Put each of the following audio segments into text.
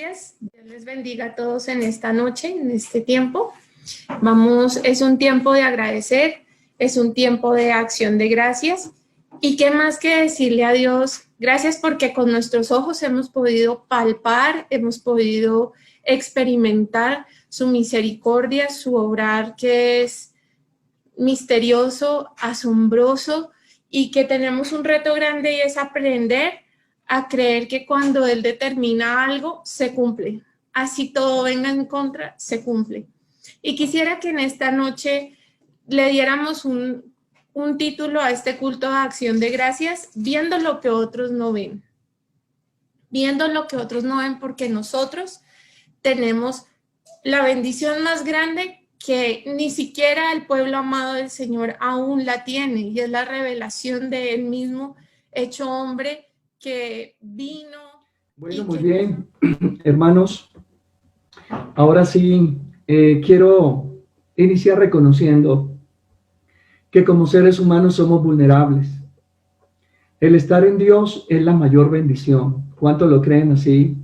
gracias. Dios les bendiga a todos en esta noche, en este tiempo. Es un tiempo de agradecer, es un tiempo de acción de gracias. Y qué más que decirle a Dios, gracias porque con nuestros ojos hemos podido palpar, hemos podido experimentar su misericordia, su obrar que es misterioso, asombroso, y que tenemos un reto grande y es aprender a creer que cuando Él determina algo, se cumple. Así todo venga en contra, se cumple. Y quisiera que en esta noche le diéramos un título a este culto de acción de gracias, viendo lo que otros no ven. Viendo lo que otros no ven, porque nosotros tenemos la bendición más grande que ni siquiera el pueblo amado del Señor aún la tiene, y es la revelación de Él mismo, hecho hombre, que vino. Bueno, muy bien, hermanos. Ahora sí, quiero iniciar reconociendo que como seres humanos somos vulnerables. El estar en Dios es la mayor bendición. ¿Cuánto lo creen así?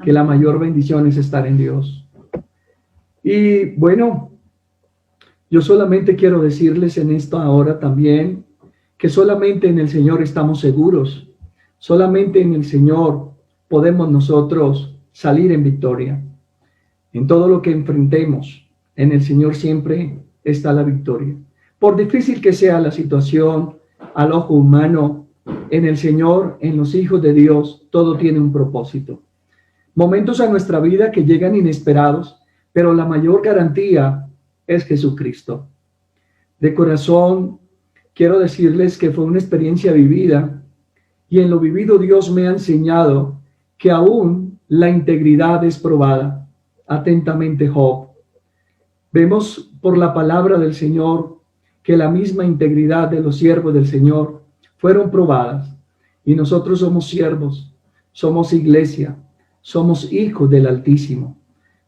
Que la mayor bendición es estar en Dios. Y bueno, yo solamente quiero decirles en esta hora también que solamente en el Señor estamos seguros. Solamente en el Señor podemos nosotros salir en victoria. En todo lo que enfrentemos, en el Señor siempre está la victoria. Por difícil que sea la situación al ojo humano, en el Señor, en los hijos de Dios, todo tiene un propósito. Momentos a nuestra vida que llegan inesperados, pero la mayor garantía es Jesucristo. De corazón, quiero decirles que fue una experiencia vivida, y en lo vivido Dios me ha enseñado que aún la integridad es probada. Atentamente, Job. Vemos por la palabra del Señor que la misma integridad de los siervos del Señor fueron probadas. Y nosotros somos siervos, somos iglesia, somos hijos del Altísimo.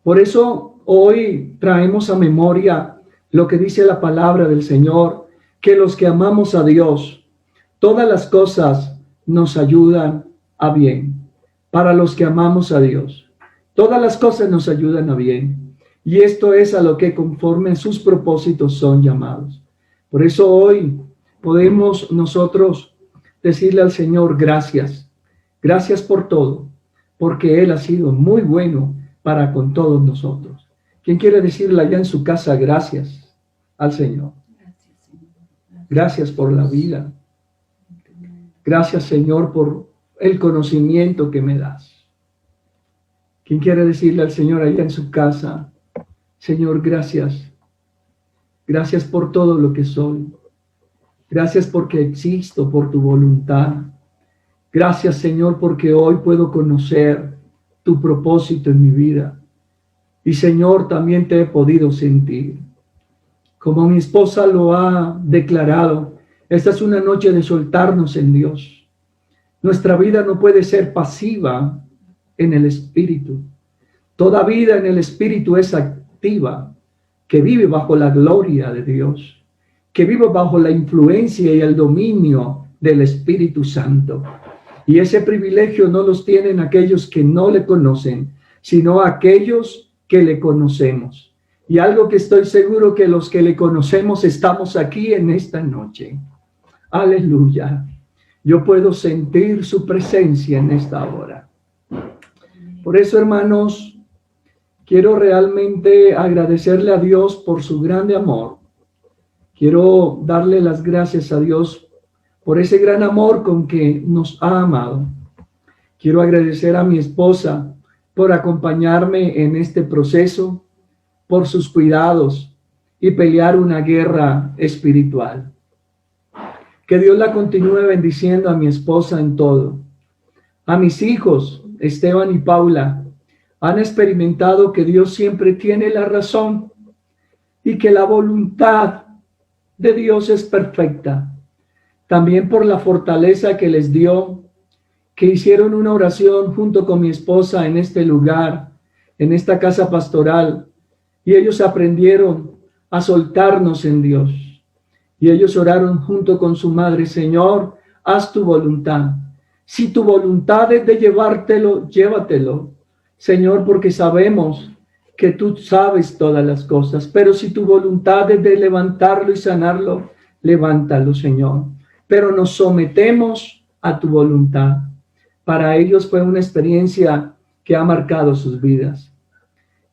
Por eso hoy traemos a memoria lo que dice la palabra del Señor, que los que amamos a Dios, todas las cosas nos ayudan a bien. Para los que amamos a Dios, todas las cosas nos ayudan a bien. Y esto es a lo que conforme a sus propósitos son llamados. Por eso hoy podemos nosotros decirle al Señor gracias. Gracias por todo, porque Él ha sido muy bueno para con todos nosotros. ¿Quién quiere decirle allá en su casa gracias al Señor? Gracias por la vida. Gracias, Señor, por el conocimiento que me das. ¿Quién quiere decirle al Señor allá en su casa, Señor, gracias? Gracias por todo lo que soy. Gracias porque existo por tu voluntad. Gracias, Señor, porque hoy puedo conocer tu propósito en mi vida. Y, Señor, también te he podido sentir. Como mi esposa lo ha declarado, esta es una noche de soltarnos en Dios. Nuestra vida no puede ser pasiva en el Espíritu. Toda vida en el Espíritu es activa, que vive bajo la gloria de Dios, que vive bajo la influencia y el dominio del Espíritu Santo. Y ese privilegio no los tienen aquellos que no le conocen, sino aquellos que le conocemos. Y algo que estoy seguro que los que le conocemos estamos aquí en esta noche. Aleluya. Yo puedo sentir su presencia en esta hora. Por eso, hermanos, quiero realmente agradecerle a Dios por su grande amor. Quiero darle las gracias a Dios por ese gran amor con que nos ha amado. Quiero agradecer a mi esposa por acompañarme en este proceso, por sus cuidados y pelear una guerra espiritual. Que Dios la continúe bendiciendo a mi esposa en todo. A mis hijos, Esteban y Paula, han experimentado que Dios siempre tiene la razón y que la voluntad de Dios es perfecta. También por la fortaleza que les dio, que hicieron una oración junto con mi esposa en este lugar, en esta casa pastoral, y ellos aprendieron a soltarnos en Dios. Y ellos oraron junto con su madre, Señor, haz tu voluntad. Si tu voluntad es de llevártelo, llévatelo. Señor, porque sabemos que tú sabes todas las cosas, pero si tu voluntad es de levantarlo y sanarlo, levántalo, Señor. Pero nos sometemos a tu voluntad. Para ellos fue una experiencia que ha marcado sus vidas.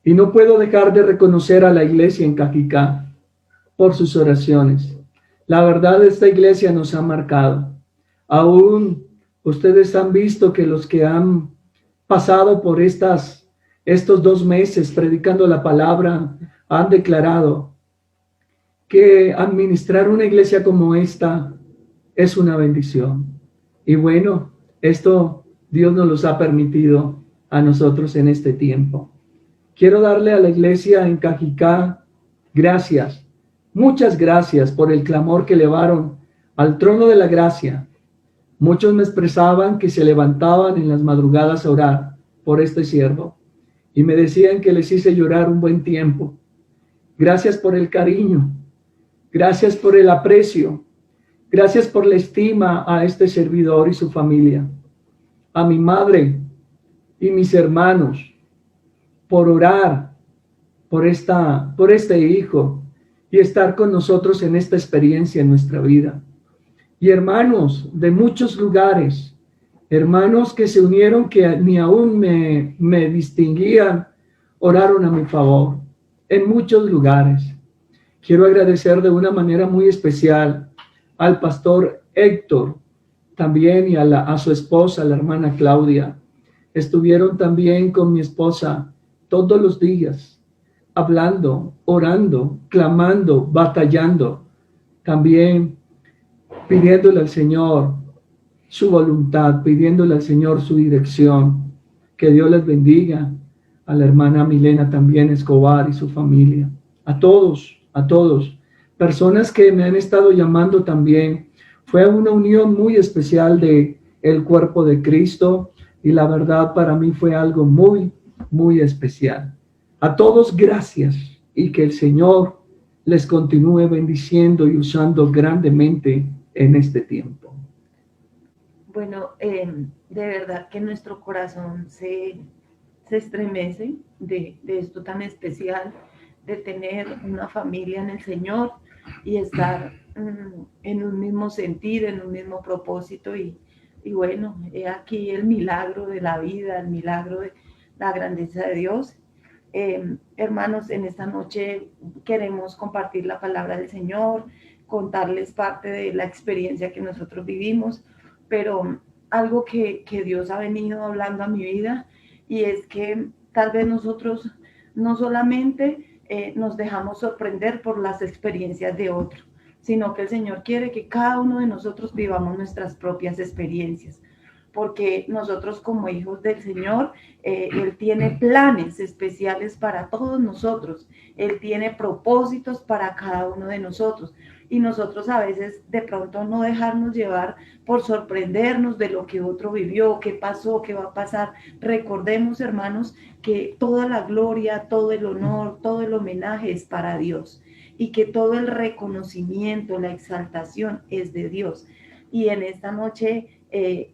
Y no puedo dejar de reconocer a la iglesia en Cajicá por sus oraciones. La verdad, esta iglesia nos ha marcado. Aún ustedes han visto que los que han pasado por estos 2 meses predicando la palabra han declarado que administrar una iglesia como esta es una bendición. Y bueno, esto Dios nos los ha permitido a nosotros en este tiempo. Quiero darle a la iglesia en Cajicá gracias, muchas gracias por el clamor que elevaron al trono de la gracia. Muchos me expresaban que se levantaban en las madrugadas a orar por este siervo y me decían que les hice llorar un buen tiempo. Gracias por el cariño, gracias por el aprecio, gracias por la estima a este servidor y su familia, a mi madre y mis hermanos, por orar por este hijo y estar con nosotros en esta experiencia en nuestra vida. Y hermanos de muchos lugares, hermanos que se unieron que ni aún me distinguían, oraron a mi favor en muchos lugares. Quiero agradecer de una manera muy especial al pastor Héctor, también y a su esposa, la hermana Claudia. Estuvieron también con mi esposa todos los días, hablando, orando, clamando, batallando, también pidiéndole al Señor su voluntad, pidiéndole al Señor su dirección. Que Dios les bendiga. A la hermana Milena también Escobar y su familia. A todos, personas que me han estado llamando también. Fue una unión muy especial de el cuerpo de Cristo y la verdad para mí fue algo muy, muy especial. A todos gracias y que el Señor les continúe bendiciendo y usando grandemente en este tiempo. Bueno, de verdad que nuestro corazón se estremece de esto tan especial, de tener una familia en el Señor y estar en un mismo sentir, en un mismo propósito y bueno, he aquí el milagro de la vida, el milagro de la grandeza de Dios. Hermanos, en esta noche queremos compartir la palabra del Señor, contarles parte de la experiencia que nosotros vivimos, pero algo que Dios ha venido hablando a mi vida, y es que tal vez nosotros no solamente nos dejamos sorprender por las experiencias de otros, sino que el Señor quiere que cada uno de nosotros vivamos nuestras propias experiencias, porque nosotros como hijos del Señor, Él tiene planes especiales para todos nosotros, Él tiene propósitos para cada uno de nosotros, y nosotros a veces de pronto no dejarnos llevar por sorprendernos de lo que otro vivió, qué pasó, qué va a pasar. Recordemos, hermanos, que toda la gloria, todo el honor, todo el homenaje es para Dios, y que todo el reconocimiento, la exaltación es de Dios. Y en esta noche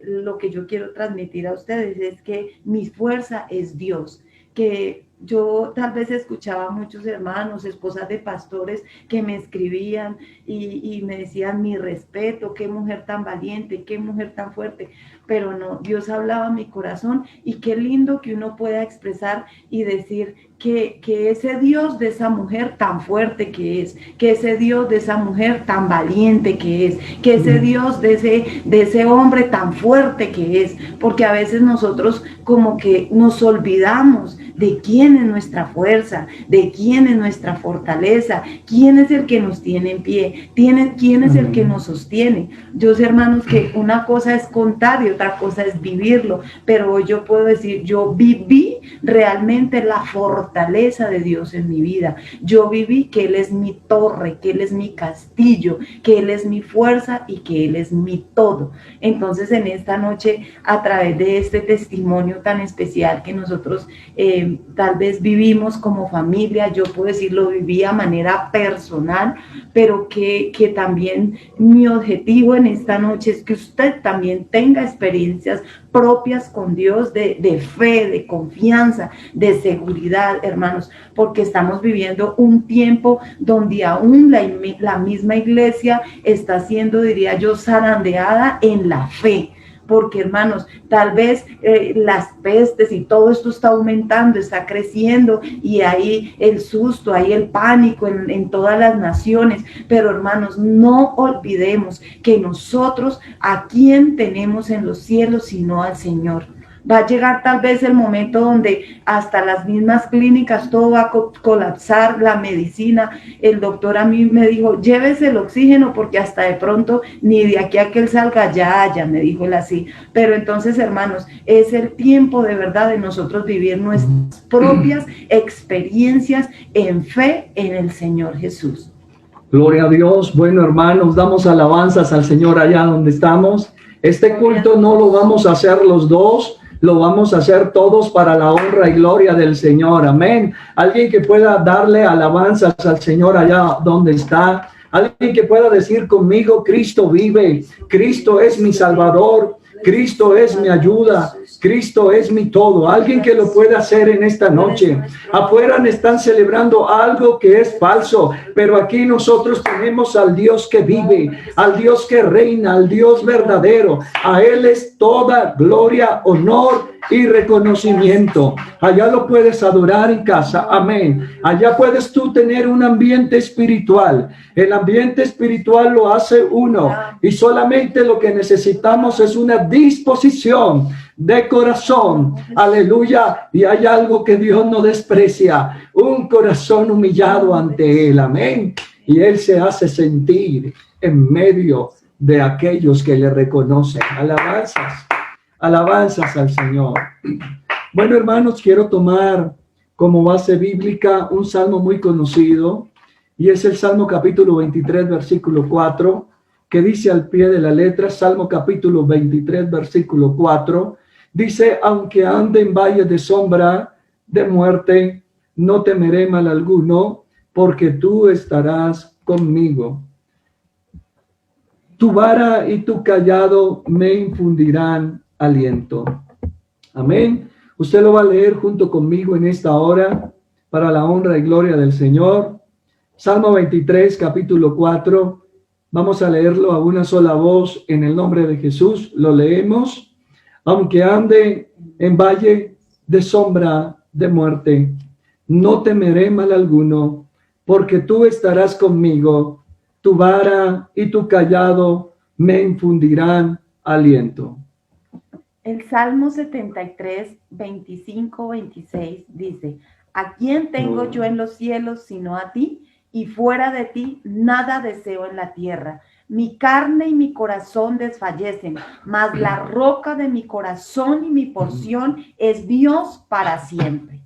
lo que yo quiero transmitir a ustedes es que mi fuerza es Dios, que yo tal vez escuchaba a muchos hermanos, esposas de pastores que me escribían y me decían mi respeto, qué mujer tan valiente, qué mujer tan fuerte, pero no, Dios hablaba a mi corazón y qué lindo que uno pueda expresar y decir que ese Dios de esa mujer tan fuerte que es, que ese Dios de esa mujer tan valiente que es, que ese Dios de ese hombre tan fuerte que es, porque a veces nosotros como que nos olvidamos de quién es nuestra fuerza, de quién es nuestra fortaleza, quién es el que nos tiene en pie, quién es el que nos sostiene. Yo sé, hermanos, que una cosa es contar y otra cosa es vivirlo, pero yo puedo decir, yo viví realmente la fortaleza fortaleza de Dios en mi vida. Yo viví que Él es mi torre, que Él es mi castillo, que Él es mi fuerza y que Él es mi todo. Entonces, en esta noche, a través de este testimonio tan especial que nosotros tal vez vivimos como familia, yo puedo decir, lo viví a manera personal, pero que también mi objetivo en esta noche es que usted también tenga experiencias propias con Dios de fe, de confianza, de seguridad, hermanos, porque estamos viviendo un tiempo donde aún la misma iglesia está siendo, diría yo, zarandeada en la fe. Porque, hermanos, tal vez las pestes y todo esto está aumentando, está creciendo, y ahí el susto, ahí el pánico en todas las naciones. Pero, hermanos, no olvidemos que nosotros, ¿a quién tenemos en los cielos sino al Señor? Va a llegar tal vez el momento donde hasta las mismas clínicas todo va a colapsar, la medicina. El doctor a mí me dijo, llévese el oxígeno porque hasta de pronto ni de aquí a que él salga ya, me dijo él así. Pero entonces, hermanos, es el tiempo de verdad de nosotros vivir nuestras propias experiencias en fe en el Señor Jesús. Gloria a Dios. Bueno, hermanos, damos alabanzas al Señor allá donde estamos. Este culto no lo vamos a hacer los dos, lo vamos a hacer todos para la honra y gloria del Señor. Amén. Alguien que pueda darle alabanzas al Señor allá donde está. Alguien que pueda decir conmigo, Cristo vive. Cristo es mi Salvador. Cristo es mi ayuda. Cristo es mi todo. Alguien que lo pueda hacer en esta noche. Afuera están celebrando algo que es falso, pero aquí nosotros tenemos al Dios que vive, al Dios que reina, al Dios verdadero. A Él es toda gloria, honor y reconocimiento. Allá lo puedes adorar en casa. Amén. Allá puedes tú tener un ambiente espiritual. El ambiente espiritual lo hace uno, y solamente lo que necesitamos es una disposición de corazón. Aleluya. Y hay algo que Dios no desprecia: un corazón humillado ante Él. Amén. Y Él se hace sentir en medio de aquellos que le reconocen. Alabanzas al Señor. Bueno, hermanos, quiero tomar como base bíblica un salmo muy conocido, y es el Salmo capítulo 23, versículo 4, que dice al pie de la letra, Salmo capítulo 23, versículo 4, dice: aunque ande en valle de sombra de muerte, no temeré mal alguno, porque tú estarás conmigo. Tu vara y tu callado me infundirán aliento. Amén. Usted lo va a leer junto conmigo en esta hora para la honra y gloria del Señor. Salmo 23, capítulo 4. Vamos a leerlo a una sola voz en el nombre de Jesús. Lo leemos. Aunque ande en valle de sombra de muerte, no temeré mal alguno, porque tú estarás conmigo. Tu vara y tu callado me infundirán aliento. El Salmo 73, 25, 26 dice: ¿a quién tengo yo en los cielos sino a ti? Y fuera de ti nada deseo en la tierra. Mi carne y mi corazón desfallecen, mas la roca de mi corazón y mi porción es Dios para siempre.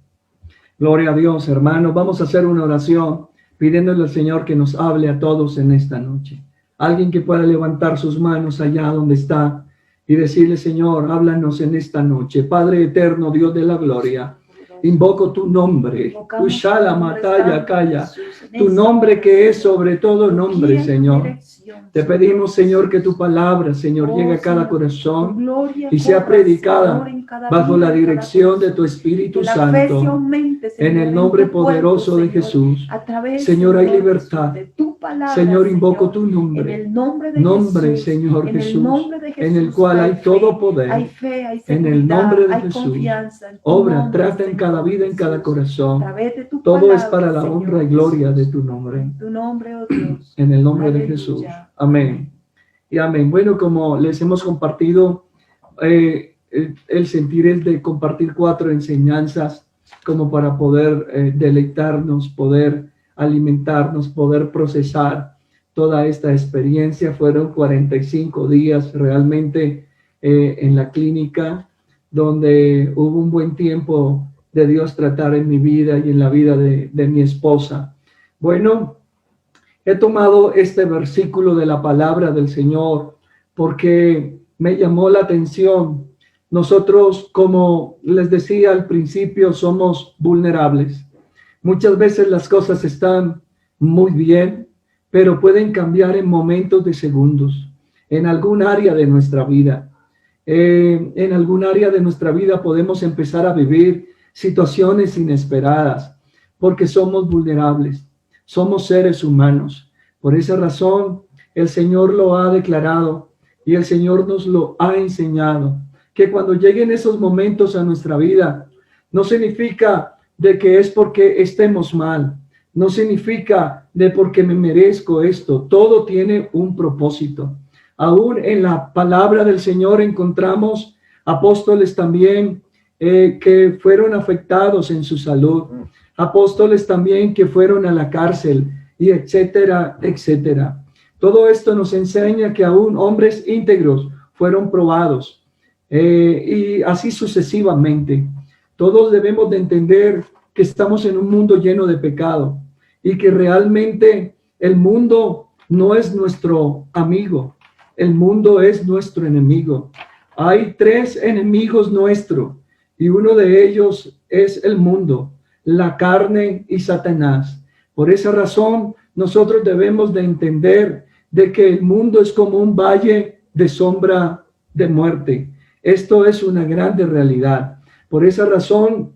Gloria a Dios, hermanos. Vamos a hacer una oración pidiéndole al Señor que nos hable a todos en esta noche. Alguien que pueda levantar sus manos allá donde está y decirle: Señor, háblanos en esta noche. Padre eterno, Dios de la gloria, invoco tu nombre, Ushala Mataya Kaya, tu nombre que es sobre todo nombre, Señor. Te pedimos, Señor, que tu palabra, Señor, llegue a cada corazón y sea predicada bajo la dirección de tu Espíritu Santo, en el nombre poderoso de Jesús. Señor, hay libertad. Señor, invoco tu nombre, Señor Jesús, en el cual hay todo poder. En el nombre de Jesús, obra, trata en cada vida, en cada corazón. Todo es para la honra y gloria de tu nombre. En el nombre de Jesús. Amén. Y amén. Bueno, como les hemos compartido, el sentir es de compartir 4 enseñanzas como para poder deleitarnos, poder alimentarnos, poder procesar toda esta experiencia. Fueron 45 días realmente en la clínica, donde hubo un buen tiempo de Dios tratar en mi vida y en la vida de mi esposa. Bueno, he tomado este versículo de la palabra del Señor porque me llamó la atención. Nosotros, como les decía al principio, somos vulnerables. Muchas veces las cosas están muy bien, pero pueden cambiar en momentos de segundos, en algún área de nuestra vida. En algún área de nuestra vida podemos empezar a vivir situaciones inesperadas, porque somos vulnerables, somos seres humanos. Por esa razón, el Señor lo ha declarado y el Señor nos lo ha enseñado, que cuando lleguen esos momentos a nuestra vida, no significa de que es porque estemos mal, no significa de porque me merezco esto, todo tiene un propósito. Aún en la palabra del Señor encontramos apóstoles también que fueron afectados en su salud, apóstoles también que fueron a la cárcel, y etcétera, etcétera. Todo esto nos enseña que aún hombres íntegros fueron probados, y así sucesivamente. Todos debemos de entender que estamos en un mundo lleno de pecado y que realmente el mundo no es nuestro amigo, el mundo es nuestro enemigo. Hay tres enemigos nuestros y uno de ellos es el mundo, la carne y Satanás. Por esa razón, nosotros debemos de entender de que el mundo es como un valle de sombra de muerte. Esto es una grande realidad. Por esa razón,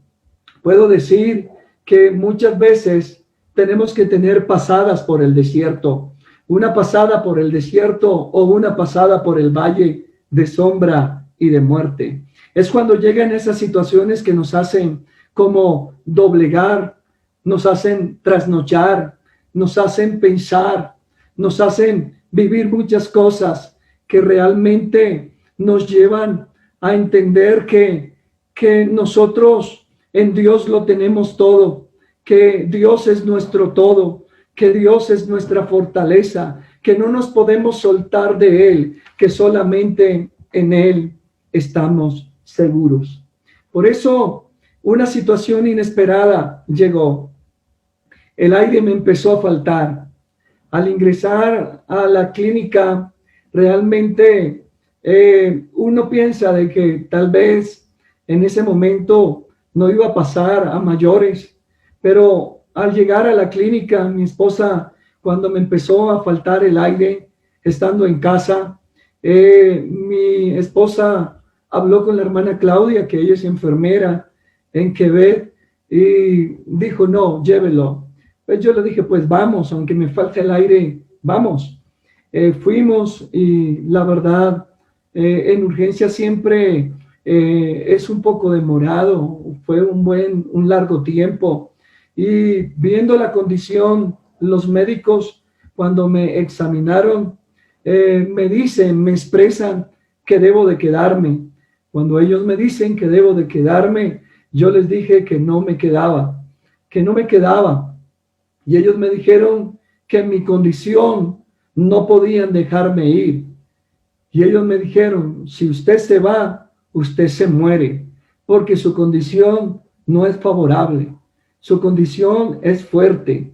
puedo decir que muchas veces tenemos que tener pasadas por el desierto. Una pasada por el desierto o una pasada por el valle de sombra y de muerte. Es cuando llegan esas situaciones que nos hacen como doblegar, nos hacen trasnochar, nos hacen pensar, nos hacen vivir muchas cosas que realmente nos llevan a entender que nosotros en Dios lo tenemos todo, que Dios es nuestro todo, que Dios es nuestra fortaleza, que no nos podemos soltar de Él, que solamente en Él estamos seguros. Por eso, una situación inesperada llegó. El aire me empezó a faltar. Al ingresar a la clínica, realmente uno piensa de que tal vez en ese momento no iba a pasar a mayores, pero al llegar a la clínica, mi esposa, cuando me empezó a faltar el aire, estando en casa, mi esposa habló con la hermana Claudia, que ella es enfermera en Quebec, y dijo, no, llévelo. Pues yo le dije, pues vamos, aunque me falte el aire, vamos. Fuimos y la verdad, en urgencia siempre es un poco demorado, fue un largo tiempo. Y viendo la condición, los médicos cuando me examinaron, me expresan que debo de quedarme. Cuando ellos me dicen que debo de quedarme, yo les dije que no me quedaba. Y ellos me dijeron que en mi condición no podían dejarme ir. Y ellos me dijeron, si usted se va, usted se muere, porque su condición no es favorable. Su condición es fuerte.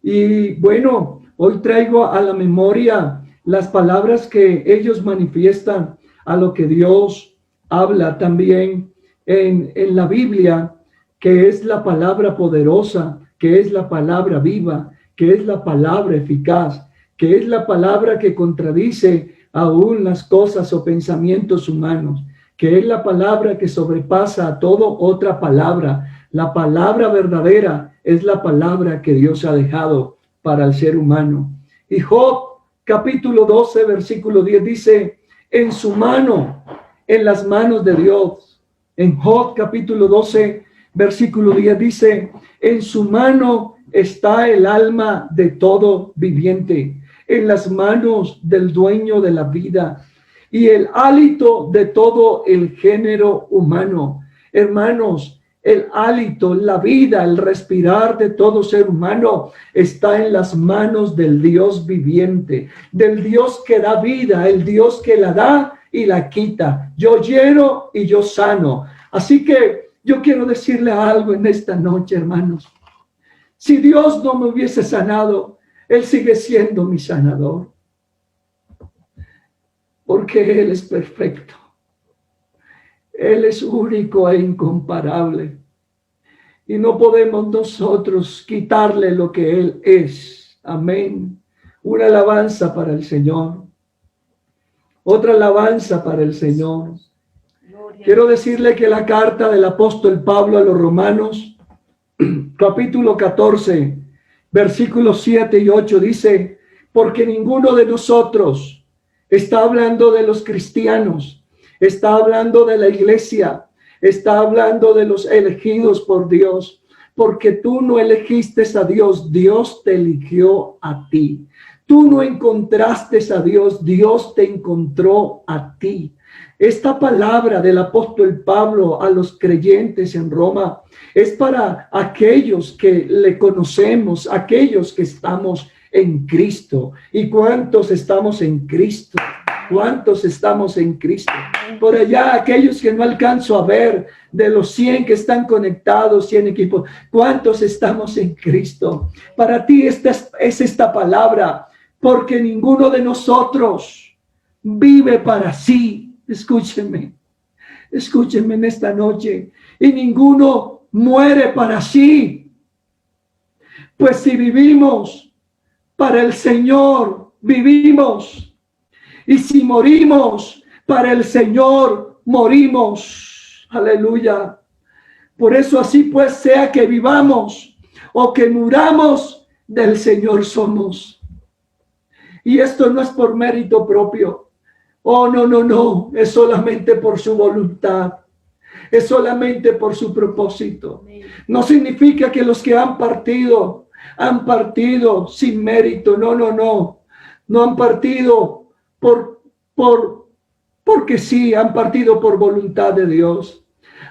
Y bueno, hoy traigo a la memoria las palabras que ellos manifiestan a lo que Dios habla también en la Biblia, que es la palabra poderosa, que es la palabra viva, que es la palabra eficaz, que es la palabra que contradice aún las cosas o pensamientos humanos, que es la palabra que sobrepasa a toda otra palabra. La palabra verdadera es la palabra que Dios ha dejado para el ser humano. Y Job, capítulo 12, versículo 10 dice, en su mano, en las manos de Dios. En Job, capítulo 12, versículo 10 dice, en su mano está el alma de todo viviente, en las manos del dueño de la vida y el hálito de todo el género humano. Hermanos, el hálito, la vida, el respirar de todo ser humano está en las manos del Dios viviente, del Dios que da vida, el Dios que la da y la quita. Yo hiero y yo sano. Así que Yo quiero decirle algo en esta noche, hermanos. Si Dios no me hubiese sanado, Él sigue siendo mi sanador. Porque Él es perfecto. Él es único e incomparable. Y no podemos nosotros quitarle lo que Él es. Amén. Una alabanza para el Señor. Otra alabanza para el Señor. Quiero decirle que la carta del apóstol Pablo a los Romanos, capítulo 14, versículos 7 y 8 dice, porque ninguno de nosotros, está hablando de los cristianos, está hablando de la iglesia, está hablando de los elegidos por Dios, porque tú no elegiste a Dios, Dios te eligió a ti. Tú no encontraste a Dios, Dios te encontró a ti. Esta palabra del apóstol Pablo a los creyentes en Roma es para aquellos que le conocemos, aquellos que estamos en Cristo. ¿Y cuántos estamos en Cristo? ¿Cuántos estamos en Cristo? Por allá, aquellos que no alcanzo a ver, de los 100 que están conectados, 100 equipos, ¿cuántos estamos en Cristo? Para ti es esta palabra, porque ninguno de nosotros vive para sí. Escúchenme en esta noche. Y ninguno muere para sí. Pues si vivimos para el Señor, vivimos. Y si morimos para el Señor, morimos. Aleluya. Por eso así pues, sea que vivamos o que muramos, del Señor somos. Y esto no es por mérito propio. Oh, no, es solamente por su voluntad, es solamente por su propósito. No significa que los que han partido sin mérito, no han partido porque sí, han partido por voluntad de Dios,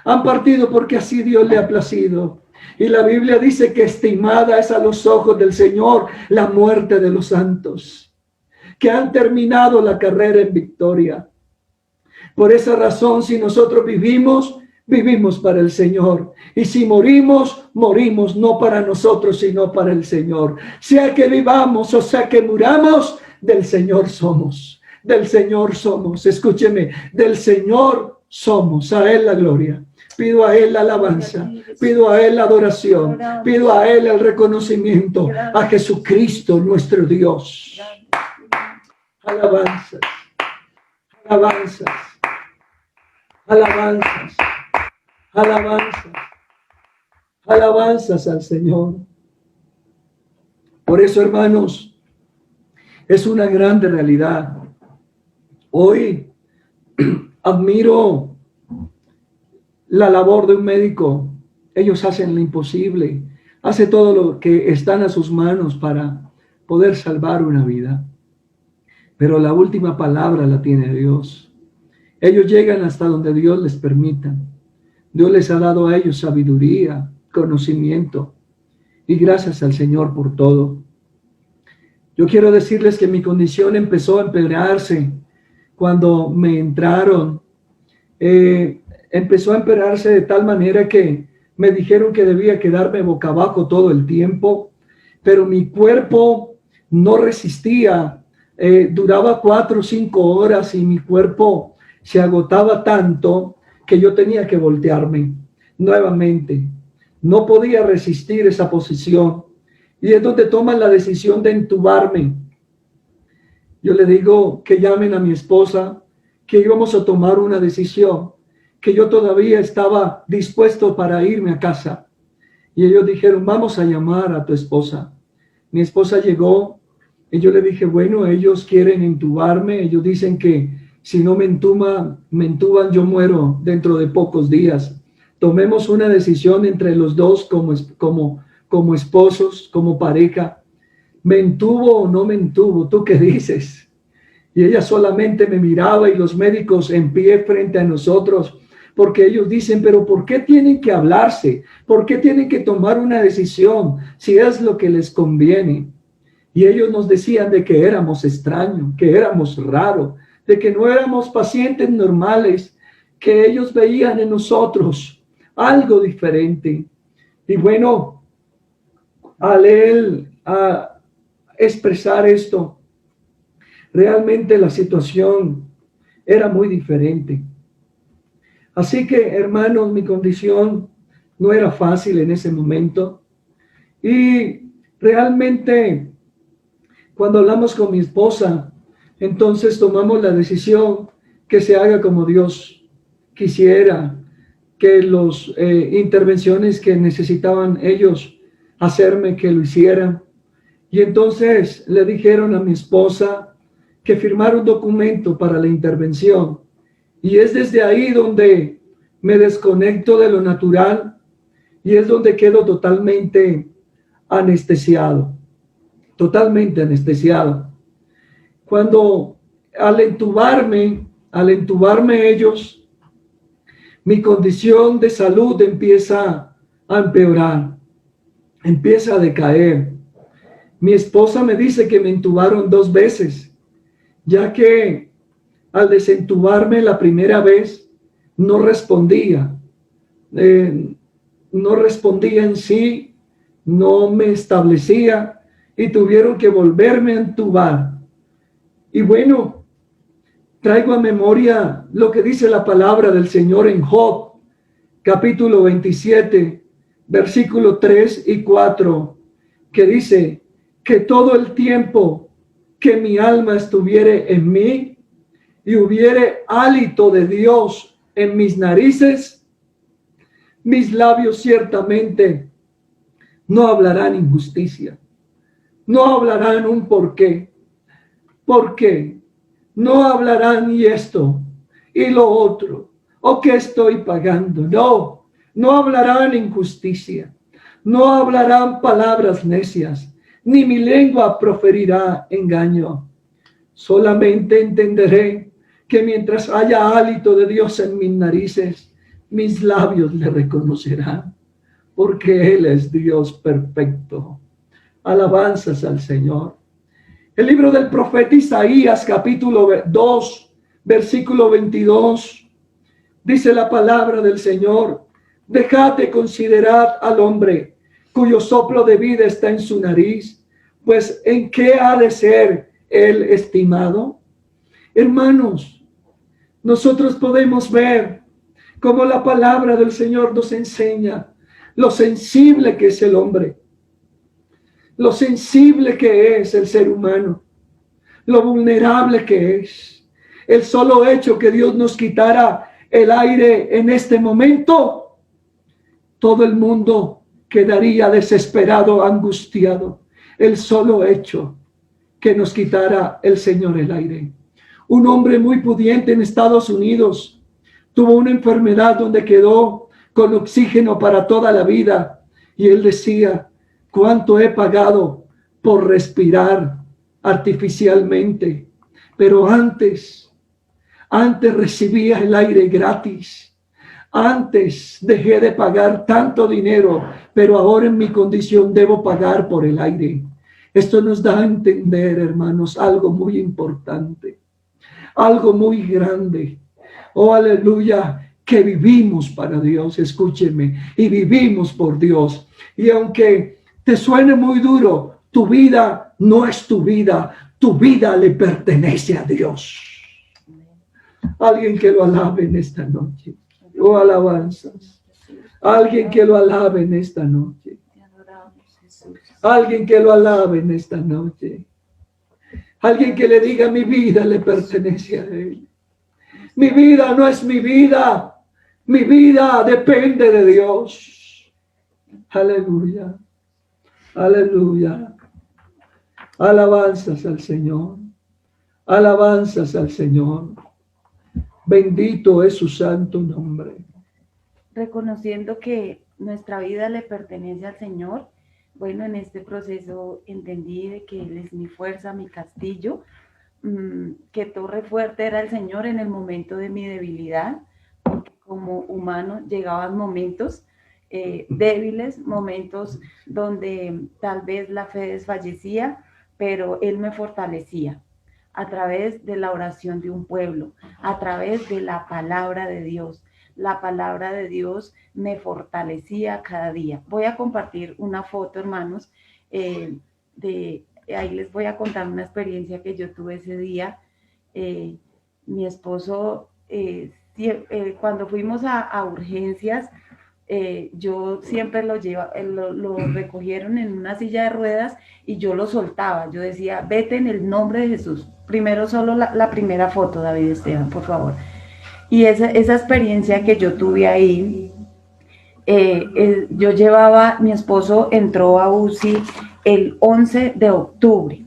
han partido porque así Dios le ha placido. Y la Biblia dice que estimada es a los ojos del Señor la muerte de los santos, que han terminado la carrera en victoria. Por esa razón, si nosotros vivimos para el Señor. Y si morimos no para nosotros, sino para el Señor. Sea que vivamos o sea que muramos, del Señor somos. Del Señor somos. Escúcheme, del Señor somos. A Él la gloria. Pido a Él la alabanza, pido a Él la adoración, pido a Él el reconocimiento, a Jesucristo nuestro Dios. Alabanzas, alabanzas, alabanzas, alabanzas, alabanzas al Señor. Por eso, hermanos, es una grande realidad. Hoy admiro la labor de un médico. Ellos hacen lo imposible, hacen todo lo que está a sus manos para poder salvar una vida. Pero la última palabra la tiene Dios. Ellos llegan hasta donde Dios les permita. Dios les ha dado a ellos sabiduría, conocimiento, y gracias al Señor por todo. Yo quiero decirles que mi condición empezó a empeorarse cuando me entraron. Empezó a empeorarse de tal manera que me dijeron que debía quedarme boca abajo todo el tiempo, pero mi cuerpo no resistía. Duraba 4 o 5 horas y mi cuerpo se agotaba tanto que yo tenía que voltearme nuevamente. No podía resistir esa posición. Y es donde toman la decisión de entubarme. Yo le digo que llamen a mi esposa, que íbamos a tomar una decisión, que yo todavía estaba dispuesto para irme a casa. Y ellos dijeron, vamos a llamar a tu esposa. Mi esposa llegó y yo le dije, bueno, ellos quieren entubarme. Ellos dicen que si no me entuban, yo muero dentro de pocos días. Tomemos una decisión entre los dos como esposos, como pareja. ¿Me entubo o no me entubo? ¿Tú qué dices? Y ella solamente me miraba y los médicos en pie frente a nosotros, porque ellos dicen, pero ¿por qué tienen que hablarse? ¿Por qué tienen que tomar una decisión si es lo que les conviene? Y ellos nos decían de que éramos extraños, que éramos raros, de que no éramos pacientes normales, que ellos veían en nosotros algo diferente. Y bueno, al él expresar esto, realmente la situación era muy diferente. Así que, hermanos, mi condición no era fácil en ese momento. Y realmente, cuando hablamos con mi esposa, entonces tomamos la decisión que se haga como Dios quisiera, que las intervenciones que necesitaban ellos hacerme, que lo hicieran. Y entonces le dijeron a mi esposa que firmara un documento para la intervención. Y es desde ahí donde me desconecto de lo natural y es donde quedo totalmente anestesiado, totalmente anestesiado. Cuando al entubarme ellos, mi condición de salud empieza a empeorar, empieza a decaer. Mi esposa me dice que me entubaron 2 veces, ya que al desentubarme la primera vez no respondía, no respondía en sí, no me establecía y tuvieron que volverme a entubar. Y bueno, traigo a memoria lo que dice la palabra del Señor en Job, capítulo 27, versículo 3 y 4, que dice que todo el tiempo que mi alma estuviere en mí y hubiere hálito de Dios en mis narices, mis labios ciertamente no hablarán injusticia, no hablarán un por qué, no hablarán y esto y lo otro, o que estoy pagando, no hablarán injusticia, no hablarán palabras necias, ni mi lengua proferirá engaño. Solamente entenderé que mientras haya hálito de Dios en mis narices, mis labios le reconocerán, porque Él es Dios perfecto. Alabanzas al Señor. El libro del profeta Isaías, capítulo 2, versículo 22, dice la palabra del Señor: dejad de considerar al hombre cuyo soplo de vida está en su nariz, pues ¿en qué ha de ser él estimado? Hermanos, nosotros podemos ver cómo la palabra del Señor nos enseña lo sensible que es el hombre, lo sensible que es el ser humano, lo vulnerable que es. El solo hecho que Dios nos quitara el aire en este momento, todo el mundo quedaría desesperado, angustiado. El solo hecho que nos quitara el Señor el aire. Un hombre muy pudiente en Estados Unidos tuvo una enfermedad donde quedó con oxígeno para toda la vida. Y él decía: ¿cuánto he pagado por respirar artificialmente? Pero antes recibía el aire gratis. Antes dejé de pagar tanto dinero, pero ahora en mi condición debo pagar por el aire. Esto nos da a entender, hermanos, algo muy importante, algo muy grande. Oh, aleluya, que vivimos para Dios, escúcheme, y vivimos por Dios. Y aunque te suene muy duro, tu vida no es tu vida le pertenece a Dios. Alguien que lo alabe en esta noche. Oh, alabanzas. Alguien que lo alabe en esta noche. Alguien que lo alabe en esta noche. Alguien que le diga: mi vida le pertenece a Él. Mi vida no es mi vida. Mi vida depende de Dios. Aleluya. Aleluya. Alabanzas al Señor. Alabanzas al Señor. Bendito es su santo nombre. Reconociendo que nuestra vida le pertenece al Señor, bueno, en este proceso entendí de que Él es mi fuerza, mi castillo, que torre fuerte era el Señor en el momento de mi debilidad, porque como humano llegaban momentos débiles, momentos donde tal vez la fe desfallecía, pero Él me fortalecía a través de la oración de un pueblo, a través de la palabra de Dios. la palabra de Dios me fortalecía cada día. Voy a compartir una foto, hermanos, ahí les voy a contar una experiencia que yo tuve ese día. Mi esposo, cuando fuimos a urgencias, yo siempre lo recogieron en una silla de ruedas y yo lo soltaba. Yo decía, vete en el nombre de Jesús. Primero solo la primera foto, David Esteban, por favor. Y esa experiencia que yo tuve ahí, mi esposo entró a UCI el 11 de octubre.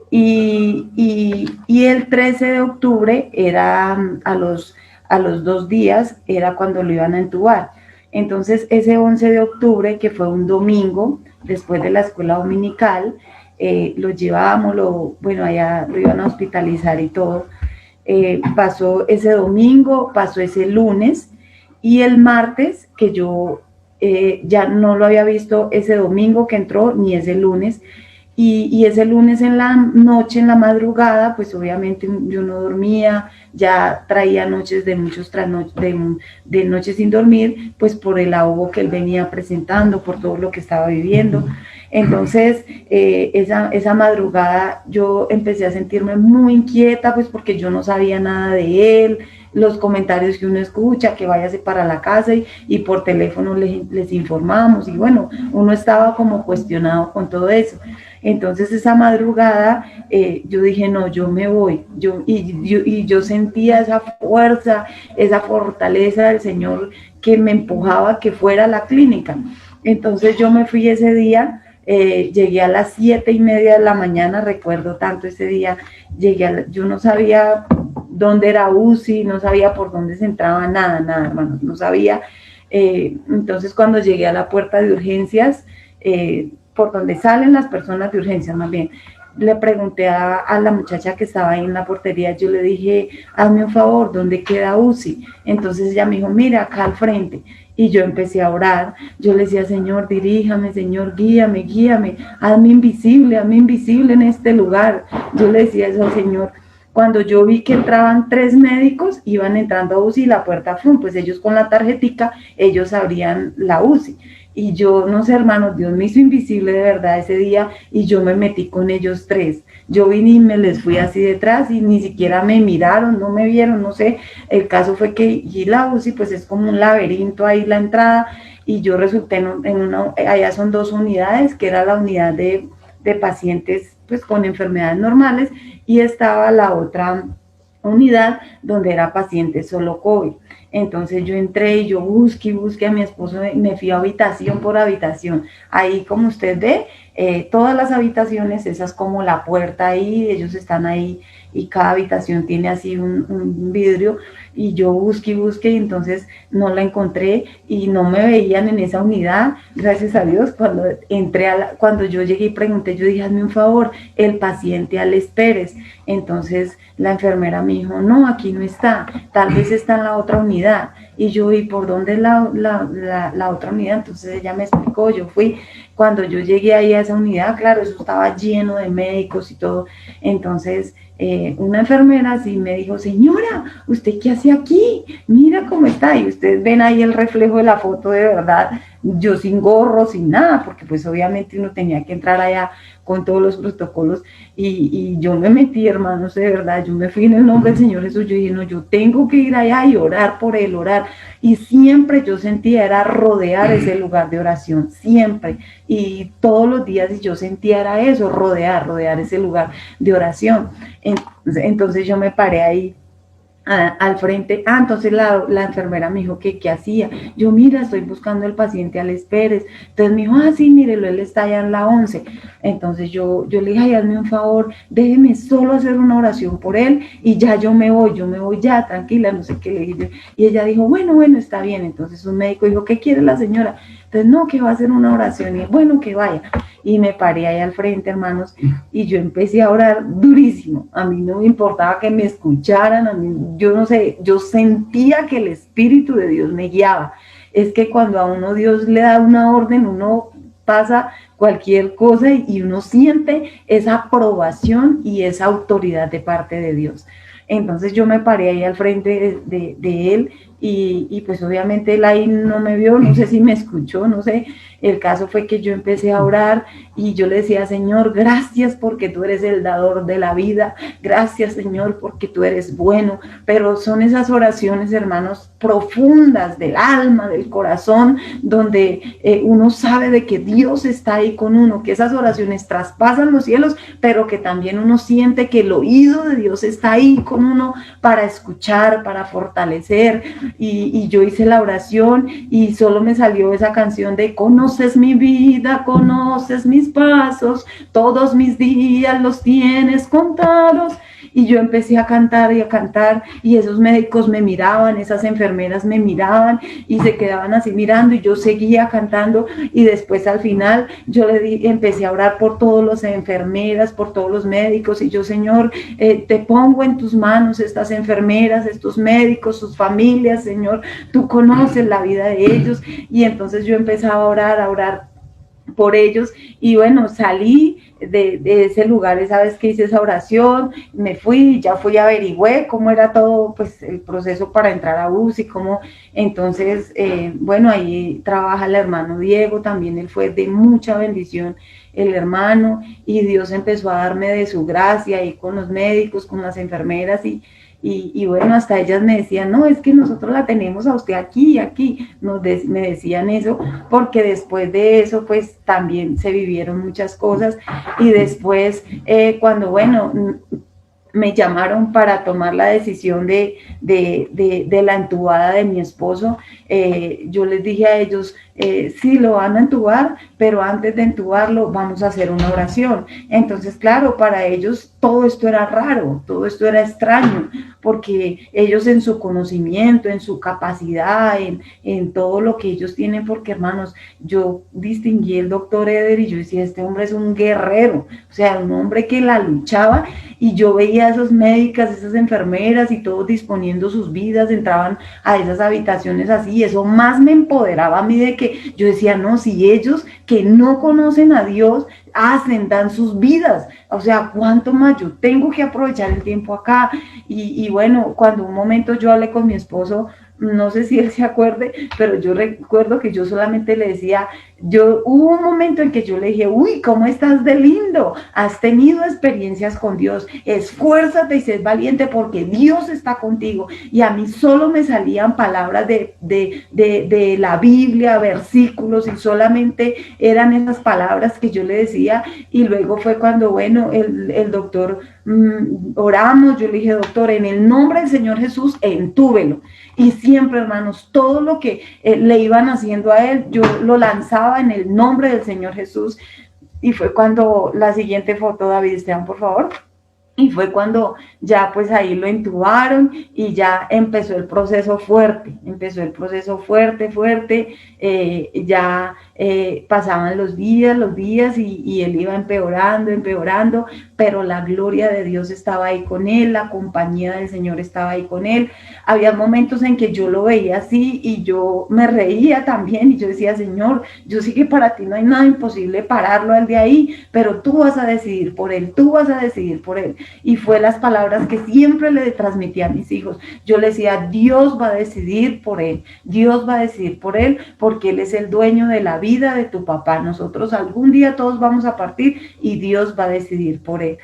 Y el 13 de octubre era a los 2 días, era cuando lo iban a entubar. Entonces ese 11 de octubre, que fue un domingo, después de la escuela dominical, lo llevábamos, allá lo iban a hospitalizar y todo. Pasó ese domingo, pasó ese lunes, y el martes, que yo ya no lo había visto ese domingo que entró, ni ese lunes, y ese lunes en la noche, en la madrugada, pues obviamente yo no dormía, ya traía noches de de noches sin dormir, pues por el ahogo que él venía presentando, por todo lo que estaba viviendo. Entonces, esa madrugada yo empecé a sentirme muy inquieta, pues porque yo no sabía nada de él, los comentarios que uno escucha, que váyase para la casa y por teléfono les informamos, y bueno, uno estaba como cuestionado con todo eso. Entonces esa madrugada yo dije, no, yo me voy, y yo sentía esa fuerza, esa fortaleza del Señor que me empujaba a que fuera a la clínica. Entonces yo me fui ese día. Llegué a las 7:30 de la mañana, recuerdo tanto ese día, yo no sabía dónde era UCI, no sabía por dónde se entraba, nada, hermanos, no sabía. Entonces cuando llegué a la puerta de urgencias, por donde salen las personas de urgencias más bien, le pregunté a la muchacha que estaba ahí en la portería, yo le dije, hazme un favor, ¿dónde queda UCI? Entonces ella me dijo, mira, acá al frente. Y yo empecé a orar, yo le decía, Señor, diríjame, Señor, guíame, hazme invisible en este lugar. Yo le decía eso al Señor. Cuando yo vi que entraban 3 médicos, iban entrando a UCI, la puerta, pues ellos con la tarjetica, ellos abrían la UCI. Y yo, no sé, hermanos, Dios me hizo invisible de verdad ese día y yo me metí con ellos 3. Yo vine y me les fui así detrás y ni siquiera me miraron, no me vieron, no sé. El caso fue que y la UCI pues es como un laberinto ahí la entrada, y yo resulté allá son 2 unidades, que era la unidad de pacientes pues con enfermedades normales, y estaba la otra unidad donde era paciente solo COVID. Entonces yo entré y yo busqué a mi esposo, me fui habitación por habitación. Ahí, como usted ve, todas las habitaciones, esas como la puerta ahí, ellos están ahí y cada habitación tiene así un vidrio, y yo busqué y entonces no la encontré y no me veían en esa unidad. Gracias a Dios, cuando yo llegué y pregunté, yo dije, hazme un favor, el paciente Alex Pérez. Entonces la enfermera me dijo, no, aquí no está, tal vez está en la otra unidad. Y yo, ¿y por dónde es la otra unidad? Entonces ella me explicó, yo fui. Cuando yo llegué ahí a esa unidad, claro, eso estaba lleno de médicos y todo. Entonces una enfermera sí me dijo, señora, ¿usted qué hace aquí? Mira cómo está. Y ustedes ven ahí el reflejo de la foto, de verdad, yo sin gorro, sin nada, porque pues obviamente uno tenía que entrar allá con todos los protocolos, y yo me metí, hermanos, de verdad, yo me fui en el nombre del Señor Jesús. Yo dije, no, yo tengo que ir allá y orar por él, y siempre yo sentía era rodear ese lugar de oración, siempre, y todos los días yo sentía era eso, rodear ese lugar de oración. Entonces yo me paré ahí al frente. Entonces la enfermera me dijo que qué hacía. Yo, mira, estoy buscando el paciente Alex Pérez. Entonces me dijo, sí, mírelo, él está allá en la 11. Entonces yo le dije, ay, hazme un favor, déjeme solo hacer una oración por él y ya yo me voy ya, tranquila, no sé qué le dije. Y ella dijo, bueno, está bien. Entonces un médico dijo, ¿qué quiere la señora? Entonces, no, que va a hacer una oración, y bueno, que vaya. Y me paré ahí al frente, hermanos, y yo empecé a orar durísimo. A mí no me importaba que me escucharan, a mí, yo no sé, yo sentía que el Espíritu de Dios me guiaba. Es que cuando a uno Dios le da una orden, uno pasa cualquier cosa y uno siente esa aprobación y esa autoridad de parte de Dios. Entonces yo me paré ahí al frente de él, y pues obviamente él ahí no me vio, no sé si me escuchó, no sé. El caso fue que yo empecé a orar y yo le decía, Señor, gracias porque tú eres el dador de la vida, gracias, Señor, porque tú eres bueno. Pero son esas oraciones, hermanos, profundas del alma, del corazón, donde uno sabe de que Dios está ahí con uno, que esas oraciones traspasan los cielos, pero que también uno siente que el oído de Dios está ahí con uno para escuchar, para fortalecer. Y yo hice la oración y solo me salió esa canción de conoces mi vida, conoces mis pasos, todos mis días los tienes contados. Y yo empecé a cantar y esos médicos me miraban, esas enfermeras me miraban y se quedaban así mirando y yo seguía cantando y después al final yo empecé a orar por todas las enfermeras, por todos los médicos y yo, Señor, te pongo en tus manos estas enfermeras, estos médicos, sus familias, Señor, tú conoces la vida de ellos. Y entonces yo empezaba a orar por ellos y bueno, salí de ese lugar esa vez que hice esa oración, me fui, ya averigüé cómo era todo pues el proceso para entrar a UCI, cómo, entonces bueno, ahí trabaja el hermano Diego, también él fue de mucha bendición el hermano, y Dios empezó a darme de su gracia ahí con los médicos, con las enfermeras y bueno, hasta ellas me decían, no, es que nosotros la tenemos a usted aquí, me decían eso, porque después de eso, pues también se vivieron muchas cosas, y después, cuando, bueno, me llamaron para tomar la decisión de la entubada de mi esposo, yo les dije a ellos, sí, lo van a entubar, pero antes de entubarlo vamos a hacer una oración. Entonces, claro, para ellos todo esto era raro, todo esto era extraño, porque ellos en su conocimiento, en su capacidad, en todo lo que ellos tienen, porque hermanos, yo distinguí el doctor Eder y yo decía, este hombre es un guerrero, o sea, un hombre que la luchaba, y yo veía a esos médicas, esas enfermeras y todos disponiendo sus vidas, entraban a esas habitaciones así, y eso más me empoderaba a mí de que yo decía, no, si ellos que no conocen a Dios dan sus vidas, o sea, ¿cuánto más yo tengo que aprovechar el tiempo acá? Y bueno, cuando un momento yo hablé con mi esposo, no sé si él se acuerde, pero yo recuerdo que yo solamente le decía, hubo un momento en que yo le dije, uy, ¿cómo estás de lindo? Has tenido experiencias con Dios, esfuérzate y sé valiente porque Dios está contigo. Y a mí solo me salían palabras de la Biblia, versículos, y solamente eran esas palabras que yo le decía. Y luego fue cuando, bueno, el doctor, oramos, yo le dije, doctor, en el nombre del Señor Jesús, entúbelo. Y siempre, hermanos, todo lo que le iban haciendo a él, yo lo lanzaba en el nombre del Señor Jesús. Y fue cuando, la siguiente foto, David Esteban, por favor. Y fue cuando ya pues ahí lo intubaron y ya empezó el proceso fuerte, ya pasaban los días y él iba empeorando, pero la gloria de Dios estaba ahí con él, la compañía del Señor estaba ahí con él. Había momentos en que yo lo veía así y yo me reía también y yo decía, Señor, yo sé que para ti no hay nada imposible pararlo al de ahí, pero tú vas a decidir por él, Y fue las palabras que siempre le transmití a mis hijos. Yo les decía, Dios va a decidir por él, porque él es el dueño de la vida de tu papá. Nosotros algún día todos vamos a partir y Dios va a decidir por él.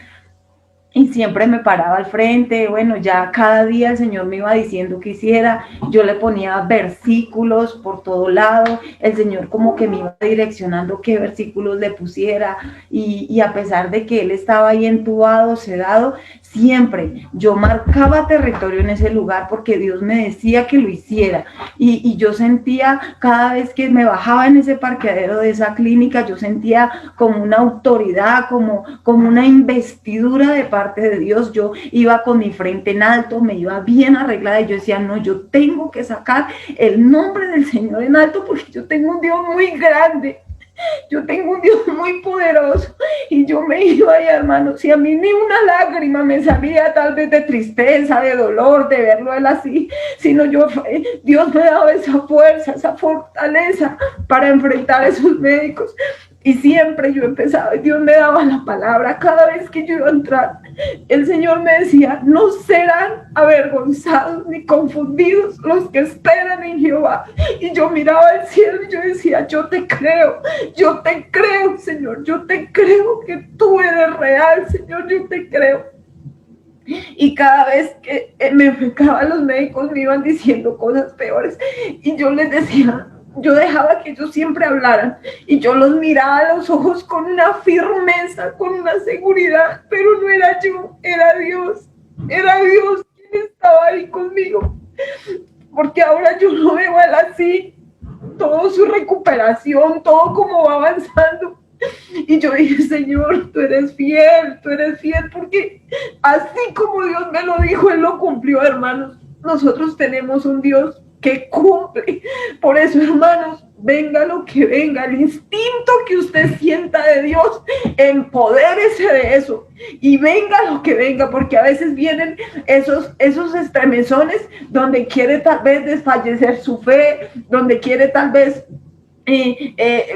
Y siempre me paraba al frente, bueno, ya cada día el Señor me iba diciendo qué hiciera, yo le ponía versículos por todo lado, el Señor como que me iba direccionando qué versículos le pusiera, y a pesar de que él estaba ahí entubado, sedado, siempre yo marcaba territorio en ese lugar porque Dios me decía que lo hiciera, y yo sentía cada vez que me bajaba en ese parqueadero de esa clínica, yo sentía como una autoridad, como una investidura de parte de Dios. Yo iba con mi frente en alto, me iba bien arreglada y yo decía, no, yo tengo que sacar el nombre del Señor en alto porque yo tengo un Dios muy grande. Yo tengo un Dios muy poderoso, y yo me iba ahí, hermano, si a mí ni una lágrima me salía tal vez de tristeza, de dolor, de verlo a él así, sino Dios me daba esa fuerza, esa fortaleza para enfrentar a esos médicos. Y siempre yo empezaba, Dios me daba la palabra. Cada vez que yo iba a entrar, el Señor me decía, no serán avergonzados ni confundidos los que esperan en Jehová. Y yo miraba al cielo y yo decía, yo te creo, Señor, yo te creo que tú eres real, Señor, yo te creo. Y cada vez que me enfrentaba, los médicos me iban diciendo cosas peores y yo les decía, yo dejaba que ellos siempre hablaran y yo los miraba a los ojos con una firmeza, con una seguridad, pero no era yo, era Dios quien estaba ahí conmigo, porque ahora yo lo veo a él así, toda su recuperación, todo como va avanzando. Y yo dije, Señor, tú eres fiel, porque así como Dios me lo dijo, Él lo cumplió, hermanos. Nosotros tenemos un Dios que cumple. Por eso, hermanos, venga lo que venga, el instinto que usted sienta de Dios, empodérese de eso y venga lo que venga, porque a veces vienen esos estremezones donde quiere tal vez desfallecer su fe, donde quiere tal vez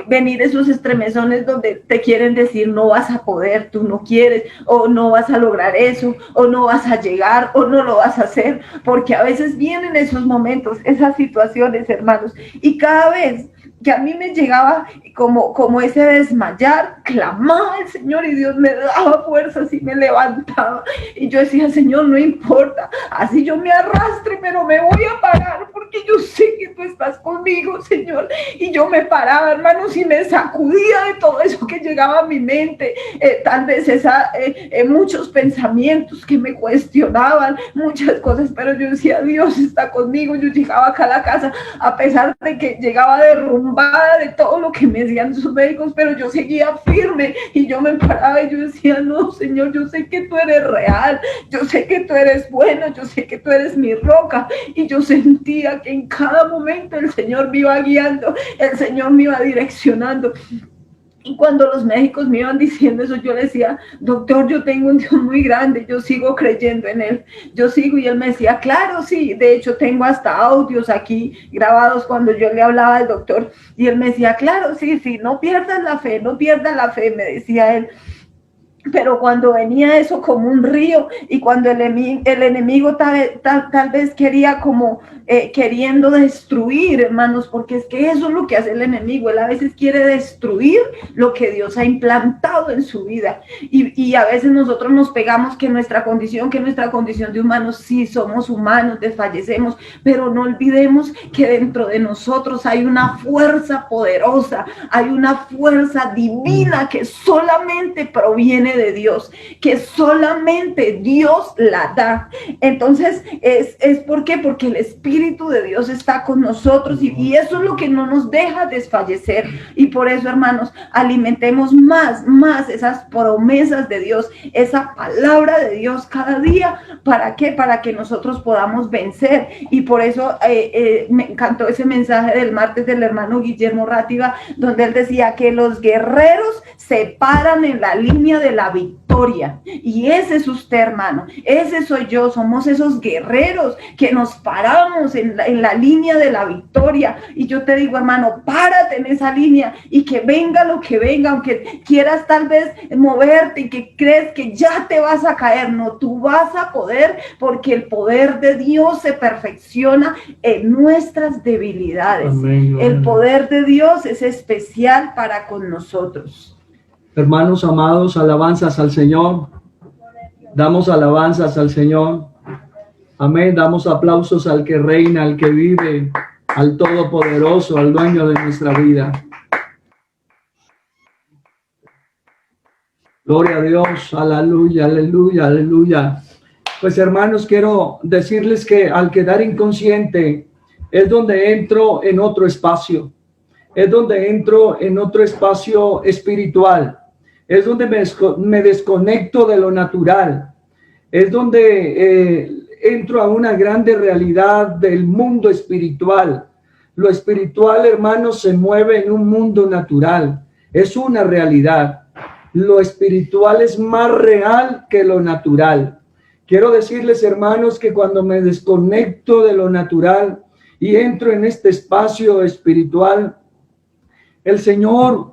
venir esos estremezones donde te quieren decir no vas a poder, tú no quieres, o no vas a lograr eso, o no vas a llegar, o no lo vas a hacer, porque a veces vienen esos momentos, esas situaciones, hermanos, y cada vez que a mí me llegaba como ese desmayar, clamaba al Señor y Dios me daba fuerzas y me levantaba. Y yo decía, Señor, no importa, así yo me arrastre, pero me voy a parar porque yo sé que tú estás conmigo, Señor. Y yo me paraba, hermanos, y me sacudía de todo eso que llegaba a mi mente, tal vez muchos pensamientos que me cuestionaban, muchas cosas, pero yo decía, Dios está conmigo. Yo llegaba acá a la casa, a pesar de que llegaba derrumbada de todo lo que me decían sus médicos, pero yo seguía firme y yo me paraba y yo decía, no, Señor, yo sé que tú eres real, yo sé que tú eres bueno, yo sé que tú eres mi roca. Y yo sentía que en cada momento el Señor me iba guiando, el Señor me iba direccionando. Y cuando los médicos me iban diciendo eso, yo le decía, doctor, yo tengo un Dios muy grande, yo sigo creyendo en Él, yo sigo. Y él me decía, claro, sí, de hecho tengo hasta audios aquí grabados cuando yo le hablaba al doctor. Y él me decía, claro, sí, no pierdas la fe, me decía él. Pero cuando venía eso como un río y cuando el enemigo tal vez quería como queriendo destruir, hermanos, porque es que eso es lo que hace el enemigo. Él a veces quiere destruir lo que Dios ha implantado en su vida. Y a veces nosotros nos pegamos que nuestra condición de humanos, sí, somos humanos, desfallecemos, pero no olvidemos que dentro de nosotros hay una fuerza poderosa, hay una fuerza divina que solamente proviene de Dios, que solamente Dios la da. Entonces, ¿por qué? Porque el Espíritu de Dios está con nosotros y eso es lo que no nos deja desfallecer. Y por eso, hermanos, alimentemos más esas promesas de Dios, esa palabra de Dios cada día. ¿Para qué? Para que nosotros podamos vencer. Y por eso me encantó ese mensaje del martes del hermano Guillermo Rátiva, donde él decía que los guerreros se paran en la línea de la victoria. Y ese es usted, hermano, ese soy yo. Somos esos guerreros que nos paramos en la línea de la victoria. Y yo te digo, hermano, párate en esa línea y que venga lo que venga, aunque quieras tal vez moverte y que crees que ya te vas a caer. No, tú vas a poder, porque el poder de Dios se perfecciona en nuestras debilidades. Amén. El poder de Dios es especial para con nosotros. Hermanos amados, alabanzas al Señor. Damos alabanzas al Señor. Amén. Damos aplausos al que reina, al que vive, al Todopoderoso, al dueño de nuestra vida. Gloria a Dios. Aleluya, aleluya, aleluya. Pues, hermanos, quiero decirles que al quedar inconsciente es donde entro en otro espacio. Es donde entro en otro espacio espiritual. Es donde me desconecto de lo natural. Es donde entro a una grande realidad del mundo espiritual. Lo espiritual, hermanos, se mueve en un mundo natural. Es una realidad. Lo espiritual es más real que lo natural. Quiero decirles, hermanos, que cuando me desconecto de lo natural y entro en este espacio espiritual, el Señor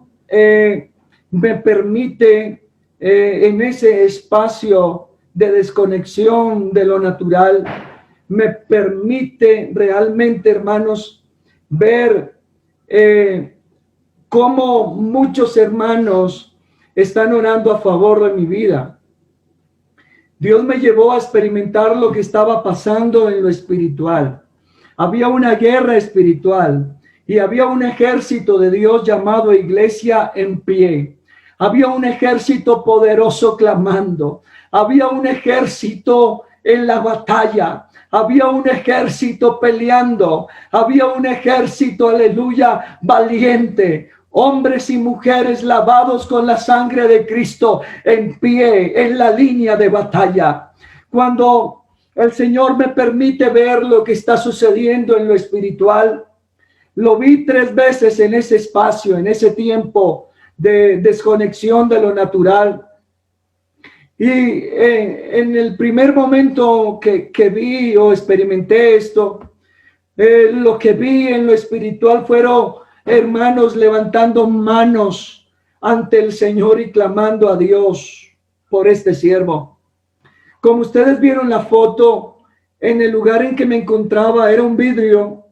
me permite en ese espacio de desconexión de lo natural, me permite realmente, hermanos, ver cómo muchos hermanos están orando a favor de mi vida. Dios me llevó a experimentar lo que estaba pasando en lo espiritual. Había una guerra espiritual y había un ejército de Dios llamado iglesia en pie. Había un ejército poderoso clamando. Había un ejército en la batalla. Había un ejército peleando. Había un ejército, aleluya, valiente. Hombres y mujeres lavados con la sangre de Cristo en pie, en la línea de batalla. Cuando el Señor me permite ver lo que está sucediendo en lo espiritual, lo vi 3 veces en ese espacio, en ese tiempo de desconexión de lo natural. Y en el primer momento que vi o experimenté esto, lo que vi en lo espiritual fueron hermanos levantando manos ante el Señor y clamando a Dios por este siervo. Como ustedes vieron la foto, en el lugar en que me encontraba era un vidrio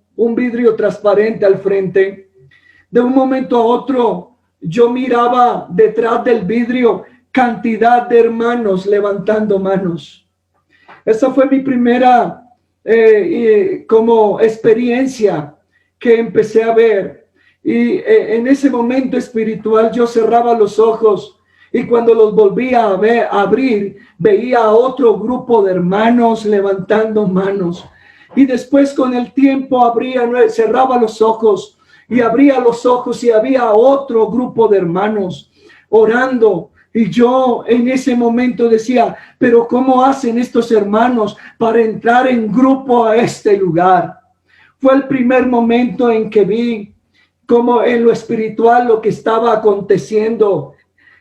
transparente al frente. De un momento a otro, yo miraba detrás del vidrio cantidad de hermanos levantando manos. Esa fue mi primera como experiencia que empecé a ver. Y en ese momento espiritual yo cerraba los ojos y cuando los volvía a abrir, veía a otro grupo de hermanos levantando manos. Y después con el tiempo cerraba los ojos y abría los ojos y había otro grupo de hermanos orando. Y yo en ese momento decía, pero ¿cómo hacen estos hermanos para entrar en grupo a este lugar? Fue el primer momento en que vi como en lo espiritual lo que estaba aconteciendo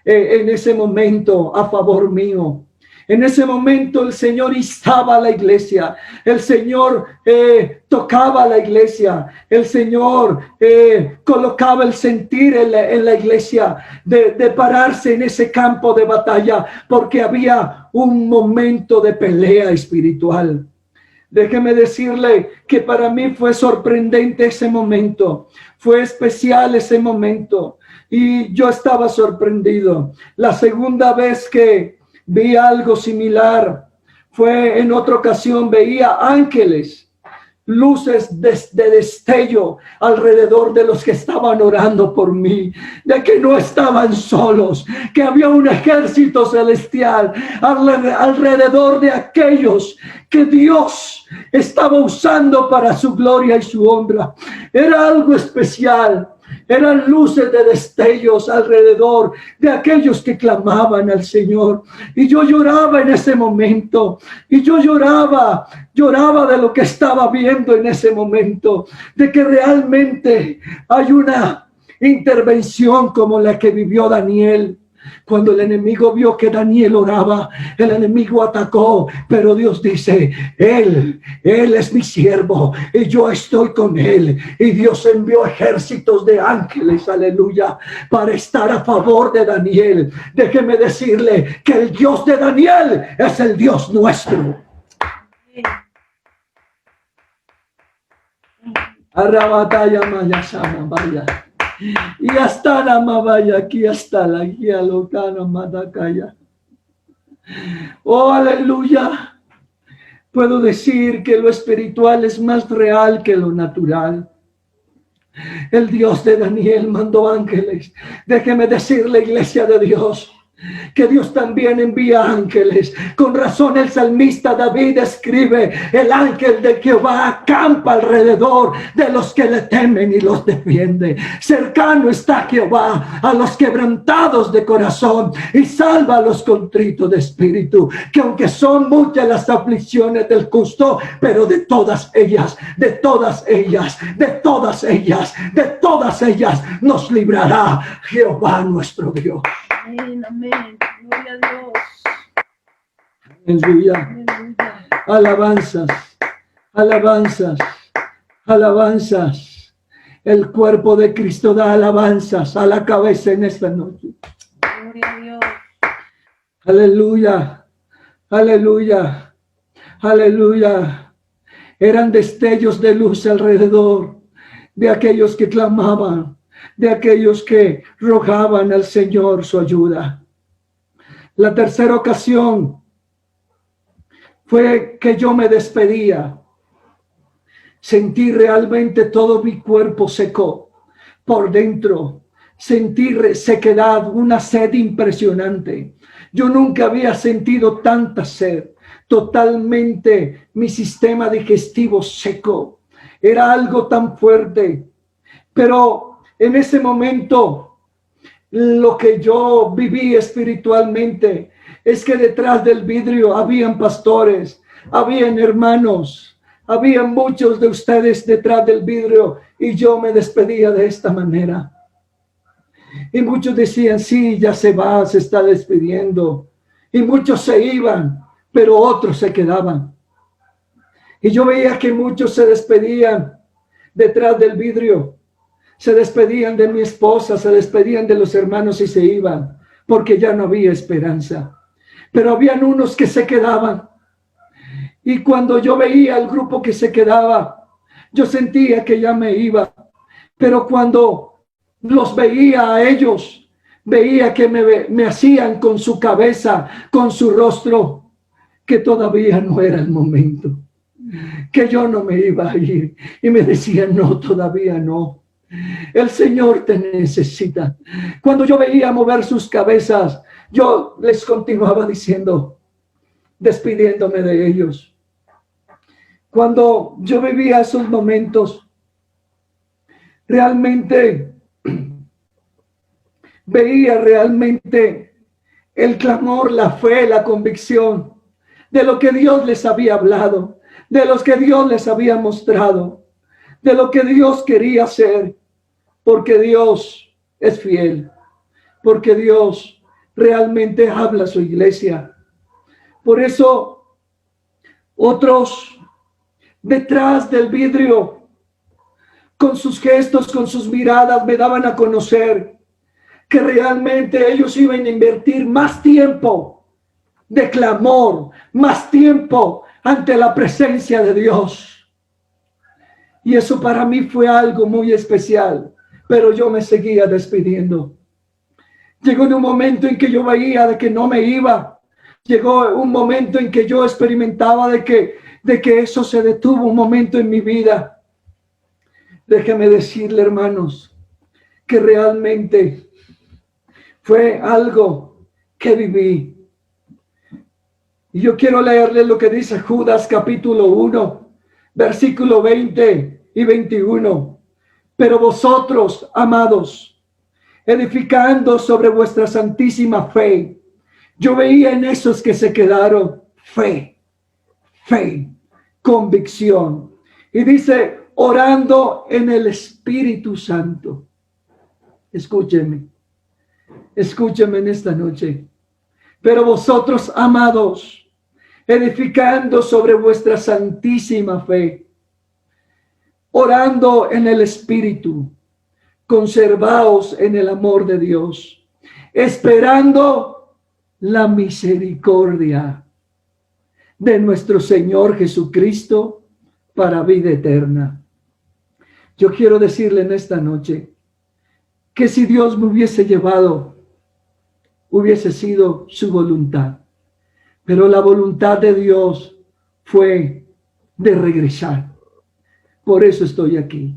en ese momento a favor mío. En ese momento el Señor instaba a la iglesia, el Señor tocaba a la iglesia, el Señor colocaba el sentir en la iglesia de pararse en ese campo de batalla, porque había un momento de pelea espiritual. Déjeme decirle que para mí fue sorprendente ese momento, fue especial ese momento y yo estaba sorprendido. La segunda vez que vi algo similar fue en otra ocasión, veía ángeles, luces de destello alrededor de los que estaban orando por mí, de que no estaban solos, que había un ejército celestial alrededor de aquellos que Dios estaba usando para su gloria y su honra. Era algo especial. Eran luces de destellos alrededor de aquellos que clamaban al Señor. Y yo lloraba en ese momento. Y yo lloraba de lo que estaba viendo en ese momento. De que realmente hay una intervención como la que vivió Daniel. Cuando el enemigo vio que Daniel oraba, el enemigo atacó, pero Dios dice, Él es mi siervo y yo estoy con él. Y Dios envió ejércitos de ángeles, aleluya, para estar a favor de Daniel. Déjeme decirle que el Dios de Daniel es el Dios nuestro. Arrabataya mayasama vaya. Y hasta la mavaya aquí hasta la guía locana matacaya. Oh, aleluya. Puedo decir que lo espiritual es más real que lo natural. El Dios de Daniel mandó ángeles. Déjeme decirle, iglesia de Dios, que Dios también envía ángeles. Con razón el salmista David escribe, el ángel de Jehová acampa alrededor de los que le temen y los defiende. Cercano está Jehová a los quebrantados de corazón y salva a los contritos de espíritu. Que aunque son muchas las aflicciones del justo, pero de todas ellas nos librará Jehová nuestro Dios. Amén, amén. Gloria a Dios. Aleluya. Aleluya. Alabanzas, alabanzas, alabanzas. El cuerpo de Cristo da alabanzas a la cabeza en esta noche. Gloria a Dios. Aleluya, aleluya, aleluya. Eran destellos de luz alrededor de aquellos que clamaban, de aquellos que rogaban al Señor su ayuda. La tercera ocasión fue que yo me despedía. Sentí realmente todo mi cuerpo seco por dentro. Sentí sequedad, una sed impresionante. Yo nunca había sentido tanta sed. Totalmente mi sistema digestivo seco. Era algo tan fuerte. Pero en ese momento, lo que yo viví espiritualmente es que detrás del vidrio habían pastores, habían hermanos. Había muchos de ustedes detrás del vidrio y yo me despedía de esta manera. Y muchos decían, sí, ya se va, se está despidiendo. Y muchos se iban, pero otros se quedaban. Y yo veía que muchos se despedían detrás del vidrio. Se despedían de mi esposa, se despedían de los hermanos y se iban, porque ya no había esperanza. Pero habían unos que se quedaban. Y cuando yo veía al grupo que se quedaba, yo sentía que ya me iba. Pero cuando los veía a ellos, veía que me hacían con su cabeza, con su rostro, que todavía no era el momento, que yo no me iba a ir. Y me decían, no, todavía no. El Señor te necesita. Cuando yo veía mover sus cabezas, yo les continuaba diciendo, despidiéndome de ellos. Cuando yo vivía esos momentos, realmente veía realmente el clamor, la fe, la convicción de lo que Dios les había hablado, de los que Dios les había mostrado, de lo que Dios quería hacer, porque Dios es fiel, porque Dios realmente habla a su iglesia. Por eso, otros detrás del vidrio, con sus gestos, con sus miradas, me daban a conocer que realmente ellos iban a invertir más tiempo de clamor, más tiempo ante la presencia de Dios. Y eso para mí fue algo muy especial, pero yo me seguía despidiendo. Llegó un momento en que yo veía de que no me iba. Llegó un momento en que yo experimentaba de que eso se detuvo un momento en mi vida. Déjeme decirle, hermanos, que realmente fue algo que viví. Y yo quiero leerle lo que dice Judas capítulo 1, versículo 20 y 21. Pero vosotros, amados, edificando sobre vuestra santísima fe. Yo veía en esos que se quedaron fe, convicción. Y dice, orando en el Espíritu Santo. Escúcheme en esta noche. Pero vosotros, amados, edificando sobre vuestra santísima fe, orando en el Espíritu, conservaos en el amor de Dios, esperando la misericordia de nuestro Señor Jesucristo para vida eterna. Yo quiero decirle en esta noche que si Dios me hubiese llevado, hubiese sido su voluntad. Pero la voluntad de Dios fue de regresar. Por eso estoy aquí.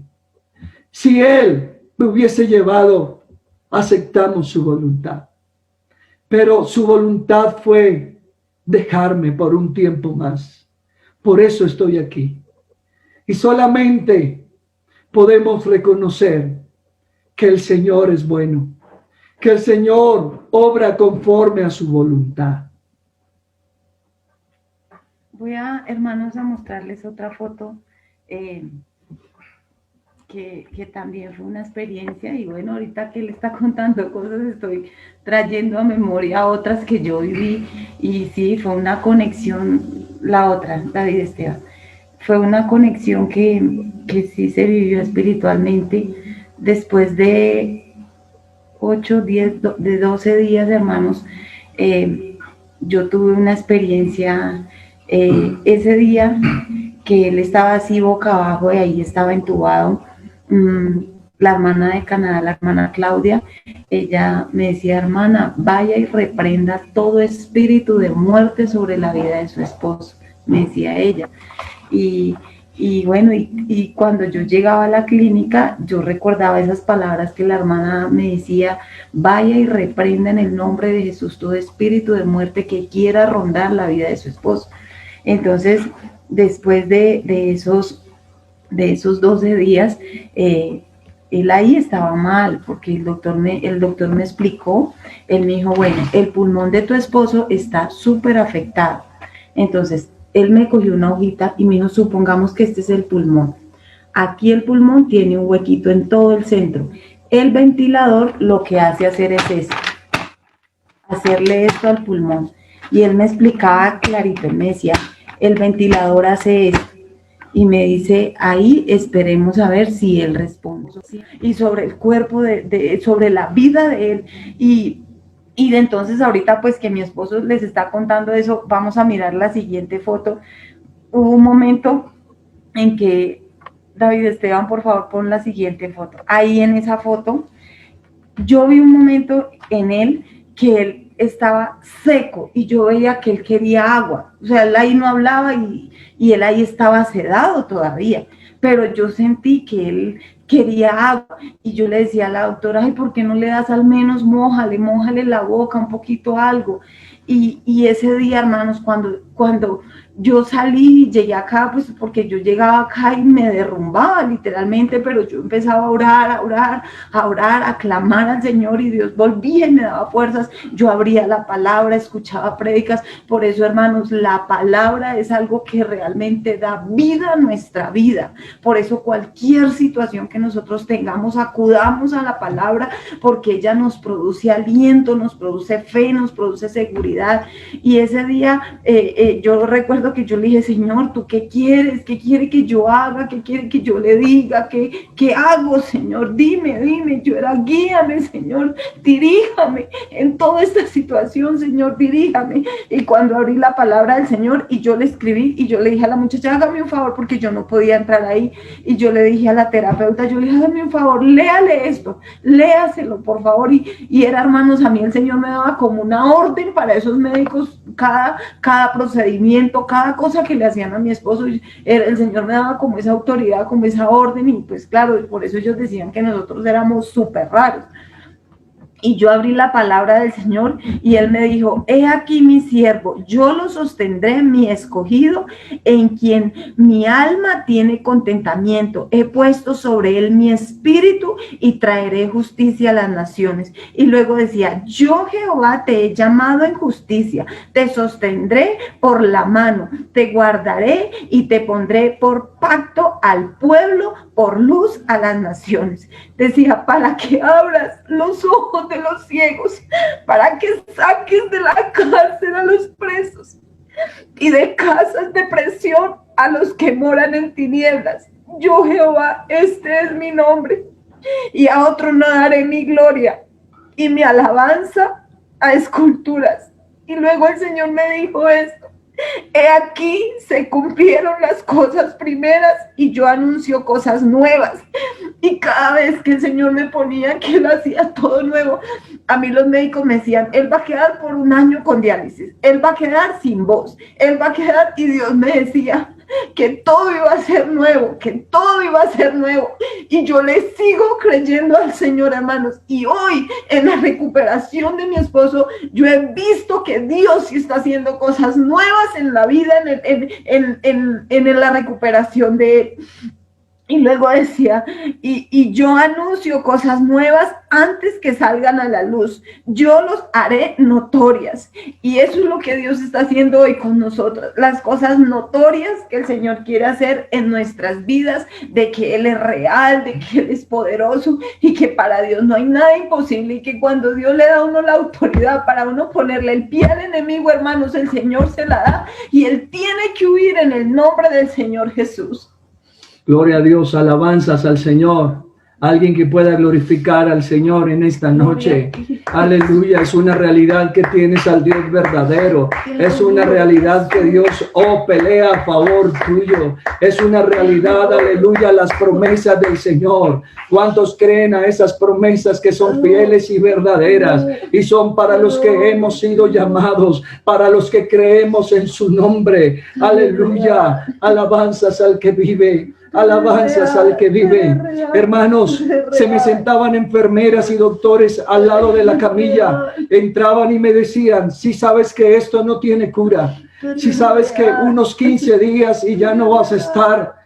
Si Él me hubiese llevado, aceptamos su voluntad. Pero su voluntad fue dejarme por un tiempo más. Por eso estoy aquí. Y solamente podemos reconocer que el Señor es bueno, que el Señor obra conforme a su voluntad. Voy a, hermanos, a mostrarles otra foto que también fue una experiencia. Y bueno, ahorita que él está contando cosas, estoy trayendo a memoria otras que yo viví. Y sí, fue una conexión, la otra, David Esteban. fue una conexión que sí se vivió espiritualmente después de 8, 10, de 12 días, hermanos. Yo tuve una experiencia ese día que él estaba así boca abajo y ahí estaba entubado. La hermana de Canadá, la hermana Claudia, ella me decía: hermana, vaya y reprenda todo espíritu de muerte sobre la vida de su esposo, me decía ella. Y bueno, y cuando yo llegaba a la clínica, yo recordaba esas palabras que la hermana me decía: vaya y reprenda en el nombre de Jesús todo espíritu de muerte que quiera rondar la vida de su esposo. Entonces, después de esos 12 días, él ahí estaba mal, porque el doctor me explicó, él me dijo: bueno, el pulmón de tu esposo está súper afectado. Entonces, él me cogió una hojita y me dijo: supongamos que este es el pulmón. Aquí el pulmón tiene un huequito en todo el centro. El ventilador lo que hace hacer es esto, hacerle esto al pulmón. Y él me explicaba clarito, él me decía: el ventilador hace esto. Y me dice: ahí esperemos a ver si él responde. Y sobre el cuerpo, sobre la vida de él. Y de entonces ahorita pues que mi esposo les está contando eso, vamos a mirar la siguiente foto. Hubo un momento en que, David Esteban, por favor, pon la siguiente foto. Ahí en esa foto, yo vi un momento en él que él estaba seco y yo veía que él quería agua. O sea, él ahí no hablaba y él ahí estaba sedado todavía. Pero yo sentí que él quería agua y yo le decía a la doctora: ay, ¿por qué no le das al menos mójale la boca, un poquito algo? Y ese día, hermanos, cuando yo salí, llegué acá, pues porque yo llegaba acá y me derrumbaba literalmente, pero yo empezaba a orar, a clamar al Señor, y Dios volvía y me daba fuerzas. Yo abría la palabra, escuchaba prédicas. Por eso, hermanos, la palabra es algo que realmente da vida a nuestra vida. Por eso cualquier situación que nosotros tengamos, acudamos a la palabra, porque ella nos produce aliento, nos produce fe, nos produce seguridad. Y ese día yo recuerdo que yo le dije: Señor, ¿tú qué quieres? ¿Qué quiere que yo haga? ¿Qué quiere que yo le diga? ¿Qué hago, Señor? Dime. Yo era: guíame, Señor, diríjame en toda esta situación, Señor, diríjame. Y cuando abrí la palabra del Señor y yo le escribí, y yo le dije a la muchacha: hágame un favor, porque yo no podía entrar ahí, y yo le dije a la terapeuta, yo le dije: hágame un favor, léale esto, léaselo, por favor. Y era, hermanos, a mí el Señor me daba como una orden para esos médicos, cada procedimiento, cada cosa que le hacían a mi esposo, el Señor me daba como esa autoridad, como esa orden. Y pues claro, por eso ellos decían que nosotros éramos súper raros. Y yo abrí la palabra del Señor y él me dijo: he aquí mi siervo, yo lo sostendré, mi escogido, en quien mi alma tiene contentamiento. He puesto sobre él mi espíritu y traeré justicia a las naciones. Y luego decía: yo, Jehová, te he llamado en justicia, te sostendré por la mano, te guardaré y te pondré por pacto al pueblo, por luz a las naciones. Decía: para que abras los ojos de los ciegos, para que saques de la cárcel a los presos y de casas de prisión a los que moran en tinieblas. Yo, Jehová, este es mi nombre, y a otro no daré mi gloria, y mi alabanza a esculturas. Y luego el Señor me dijo esto: he aquí se cumplieron las cosas primeras y yo anuncio cosas nuevas. Y cada vez que el Señor me ponía que Él hacía todo nuevo, a mí los médicos me decían: él va a quedar por un año con diálisis, él va a quedar sin voz, él va a quedar. Y Dios me decía que todo iba a ser nuevo, que todo iba a ser nuevo. Y yo le sigo creyendo al Señor, hermanos. Y hoy, en la recuperación de mi esposo, yo he visto que Dios sí está haciendo cosas nuevas en la vida, en la recuperación de él. Y luego decía, y yo anuncio cosas nuevas antes que salgan a la luz. Yo los haré notorias. Y eso es lo que Dios está haciendo hoy con nosotros. Las cosas notorias que el Señor quiere hacer en nuestras vidas, de que Él es real, de que Él es poderoso y que para Dios no hay nada imposible. Y que cuando Dios le da a uno la autoridad para uno ponerle el pie al enemigo, hermanos, el Señor se la da y Él tiene que huir en el nombre del Señor Jesús. Gloria a Dios, alabanzas al Señor. Alguien que pueda glorificar al Señor en esta noche. Aleluya, es una realidad que tienes al Dios verdadero. Es una realidad que Dios pelea a favor tuyo. Es una realidad, aleluya, las promesas del Señor. ¿Cuántos creen a esas promesas que son fieles y verdaderas? Y son para los que hemos sido llamados, para los que creemos en su nombre. Aleluya, alabanzas al que vive. Alabanzas al que vive. Hermanos, se me sentaban enfermeras y doctores al lado de la camilla. Entraban y me decían, si sabes que esto no tiene cura, si sabes que unos 15 días y ya no vas a estar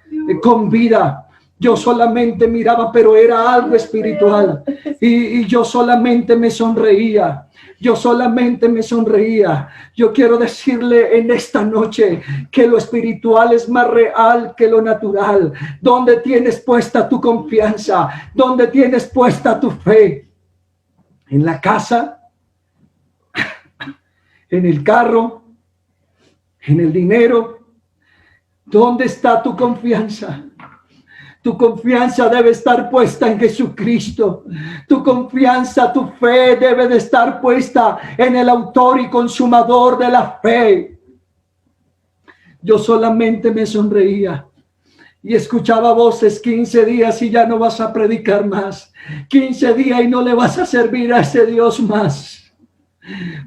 con vida. Yo solamente miraba, pero era algo espiritual. Y yo solamente me sonreía. Yo solamente me sonreía. Yo quiero decirle en esta noche que lo espiritual es más real que lo natural. ¿Dónde tienes puesta tu confianza? ¿Dónde tienes puesta tu fe? ¿En la casa? ¿En el carro? ¿En el dinero? ¿Dónde está tu confianza? Tu confianza debe estar puesta en Jesucristo. Tu confianza, tu fe debe de estar puesta en el autor y consumador de la fe. Yo solamente me sonreía y escuchaba voces: 15 días y ya no vas a predicar más. 15 días y no le vas a servir a ese Dios más.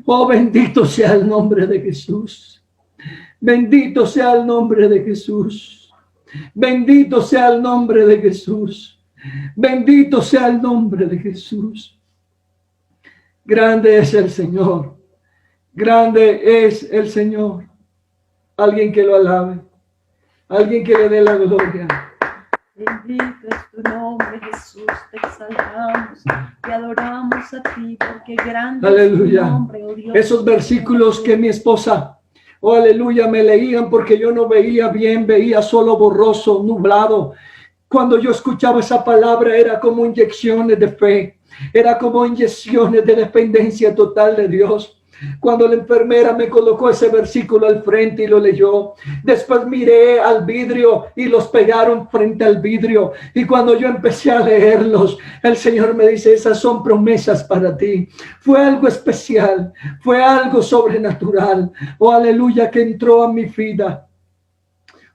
Oh, bendito sea el nombre de Jesús. Bendito sea el nombre de Jesús. Bendito sea el nombre de Jesús. Bendito sea el nombre de Jesús. Grande es el Señor. Grande es el Señor. Alguien que lo alabe. Alguien que le dé la gloria. Bendito es tu nombre, Jesús. Te exaltamos, te adoramos a ti, porque grande Aleluya. es tu nombre, oh Dios. Esos versículos que mi esposa, oh aleluya, me leían porque yo no veía bien, veía solo borroso, nublado. Cuando yo escuchaba esa palabra era como inyecciones de fe, era como inyecciones de dependencia total de Dios. Cuando la enfermera me colocó ese versículo al frente y lo leyó, después miré al vidrio y los pegaron frente al vidrio. Y cuando yo empecé a leerlos, el Señor me dice: esas son promesas para ti. Fue algo especial, fue algo sobrenatural. Oh, aleluya, que entró a mi vida.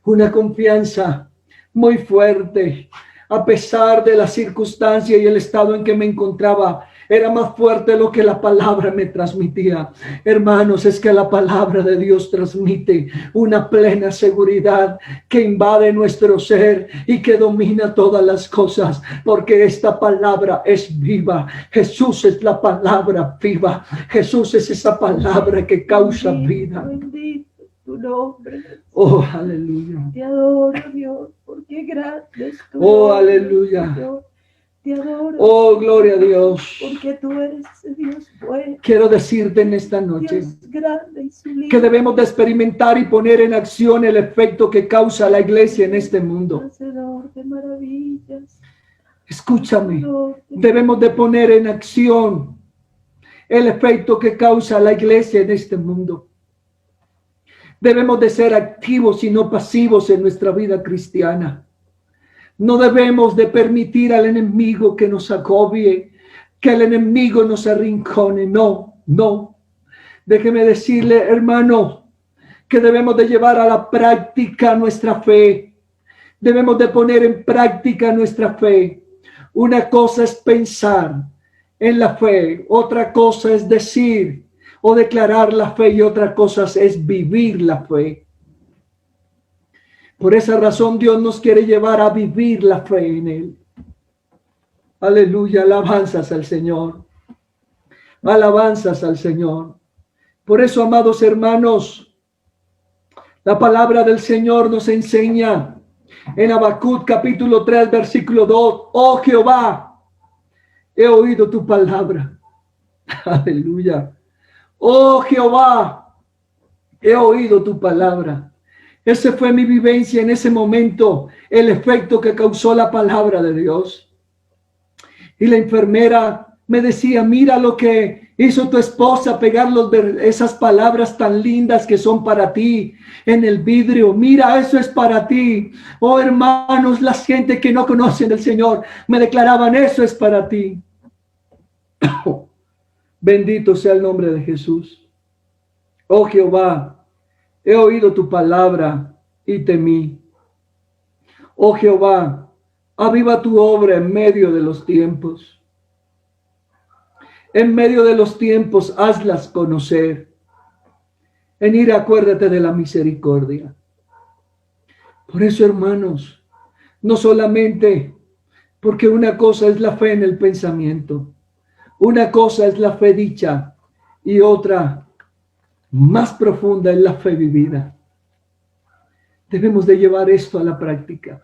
Una confianza muy fuerte, a pesar de la circunstancia y el estado en que me encontraba. Era más fuerte lo que la palabra me transmitía. Hermanos, es que la palabra de Dios transmite una plena seguridad que invade nuestro ser y que domina todas las cosas, porque esta palabra es viva. Jesús es la palabra viva. Jesús es esa palabra que causa vida. Bendito tu nombre. Oh, aleluya. Te adoro, Dios, porque grande es tu Oh, nombre, aleluya. Señor. Te adoro. Oh, gloria a Dios. Porque tú eres ese Dios bueno. Quiero decirte en esta noche Dios grande y sublime. que debemos de experimentar y poner en acción el efecto que causa la iglesia en este mundo. Hacedor de maravillas. Escúchame, debemos de poner en acción el efecto que causa la iglesia en este mundo. Debemos de ser activos y no pasivos en nuestra vida cristiana. No debemos de permitir al enemigo que nos agobie, que el enemigo nos arrincone. No, no. Déjeme decirle, hermano, que debemos de llevar a la práctica nuestra fe. Debemos de poner en práctica nuestra fe. Una cosa es pensar en la fe, otra cosa es decir o declarar la fe y otra cosa es vivir la fe. Por esa razón Dios nos quiere llevar a vivir la fe en Él. Aleluya, alabanzas al Señor. Alabanzas al Señor. Por eso, amados hermanos, la palabra del Señor nos enseña En Habacuc capítulo 3, versículo 2. Oh Jehová, he oído tu palabra. Aleluya. Oh Jehová, he oído tu palabra. Esa fue mi vivencia en ese momento, el efecto que causó la palabra de Dios. Y la enfermera me decía, mira lo que hizo tu esposa, pegar esas palabras tan lindas que son para ti en el vidrio. Mira, eso es para ti. Oh hermanos, la gente que no conocen al Señor me declaraban, eso es para ti. Bendito sea el nombre de Jesús. Oh Jehová, he oído tu palabra y temí. Oh Jehová, aviva tu obra en medio de los tiempos. En medio de los tiempos, hazlas conocer. En ira, acuérdate de la misericordia. Por eso, hermanos, no solamente porque una cosa es la fe en el pensamiento, una cosa es la fe dicha y otra más profunda es la fe vivida. Debemos de llevar esto a la práctica.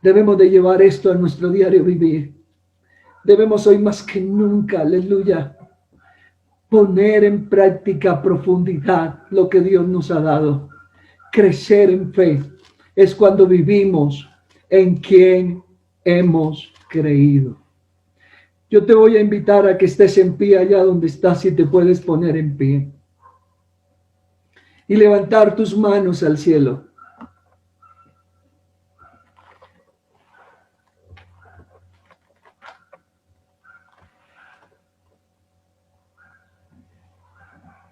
Debemos de llevar esto a nuestro diario vivir. Debemos hoy más que nunca, aleluya, poner en práctica a profundidad lo que Dios nos ha dado. Crecer en fe es cuando vivimos en quien hemos creído. Yo te voy a invitar a que estés en pie allá donde estás, y te puedes poner en pie y levantar tus manos al cielo.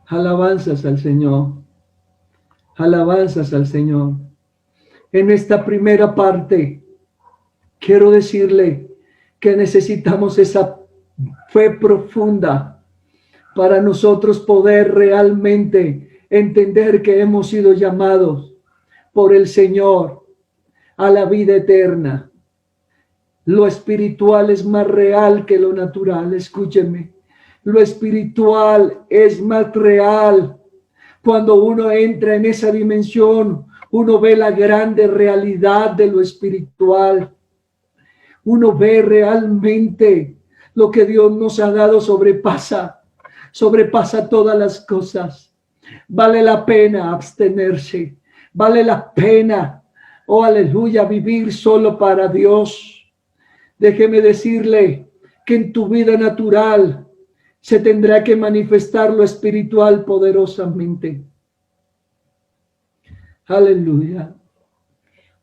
Alabanzas al Señor. Alabanzas al Señor. En esta primera parte, quiero decirle que necesitamos esa fe profunda para nosotros poder realmente entender que hemos sido llamados por el Señor a la vida eterna. Lo espiritual es más real que lo natural. Escúcheme. Lo espiritual es más real. Cuando uno entra en esa dimensión, uno ve la grande realidad de lo espiritual. Uno ve realmente lo que Dios nos ha dado, sobrepasa todas las cosas. Vale la pena abstenerse. Vale la pena, oh aleluya, vivir solo para Dios. Déjeme decirle que en tu vida natural se tendrá que manifestar lo espiritual poderosamente. Aleluya.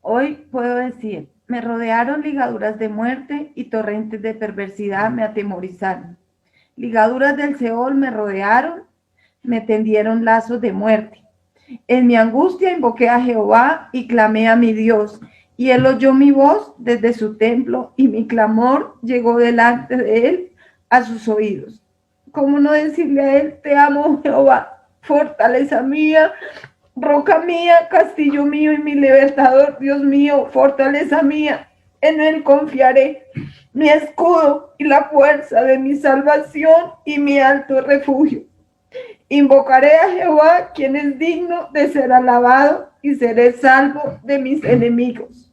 Hoy puedo decir, me rodearon ligaduras de muerte y torrentes de perversidad me atemorizaron. Ligaduras del Seol me rodearon, me tendieron lazos de muerte. En mi angustia invoqué a Jehová y clamé a mi Dios, y él oyó mi voz desde su templo, y mi clamor llegó delante de él a sus oídos. ¿Cómo no decirle a él, te amo, Jehová, fortaleza mía, roca mía, castillo mío y mi libertador, Dios mío, fortaleza mía, en él confiaré, mi escudo y la fuerza de mi salvación y mi alto refugio. Invocaré a Jehová, quien es digno de ser alabado, y seré salvo de mis enemigos.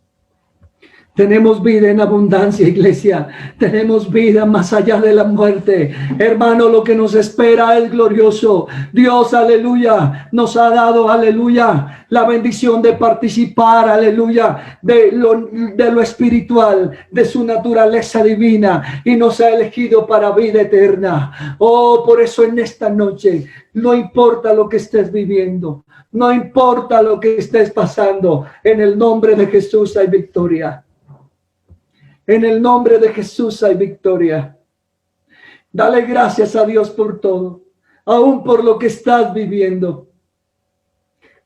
Tenemos vida en abundancia, iglesia. Tenemos vida más allá de la muerte. Hermano, lo que nos espera es glorioso. Dios, aleluya, nos ha dado, aleluya, la bendición de participar, aleluya, de lo espiritual, de su naturaleza divina, y nos ha elegido para vida eterna. Oh, por eso en esta noche, no importa lo que estés viviendo, no importa lo que estés pasando, en el nombre de Jesús hay victoria. En el nombre de Jesús hay victoria. Dale gracias a Dios por todo, aún por lo que estás viviendo.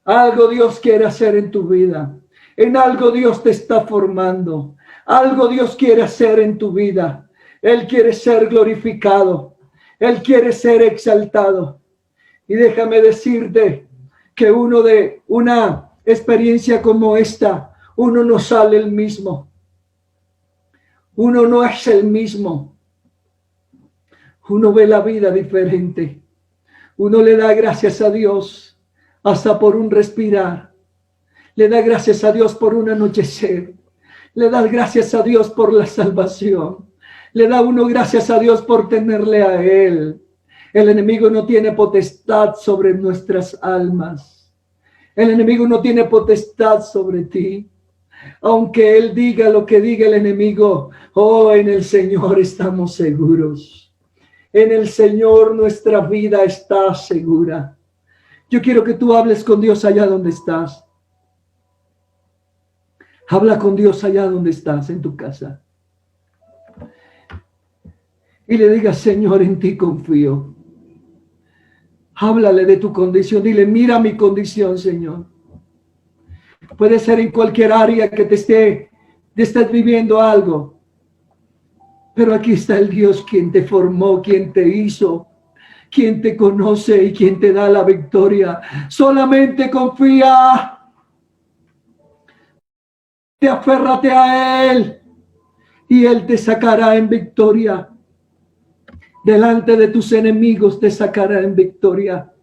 Algo Dios quiere hacer en tu vida. En algo Dios te está formando. Algo Dios quiere hacer en tu vida. Él quiere ser glorificado. Él quiere ser exaltado. Y déjame decirte que uno de una experiencia como esta, uno no sale el mismo. Uno no es el mismo. Uno ve la vida diferente. Uno le da gracias a Dios hasta por un respirar. Le da gracias a Dios por un anochecer. Le da gracias a Dios por la salvación. Le da uno gracias a Dios por tenerle a Él. El enemigo no tiene potestad sobre nuestras almas. El enemigo no tiene potestad sobre ti. Aunque Él diga lo que diga el enemigo, oh, en el Señor estamos seguros. En el Señor nuestra vida está segura. Yo quiero que tú hables con Dios allá donde estás. Habla con Dios allá donde estás, en tu casa. Y le digas, Señor, en ti confío. Háblale de tu condición. Dile, mira mi condición, Señor. Puede ser en cualquier área que estés viviendo algo. Pero aquí está el Dios quien te formó, quien te hizo, quien te conoce y quien te da la victoria. Solamente confía. Te aférrate a Él y Él te sacará en victoria. Delante de tus enemigos te sacará en victoria.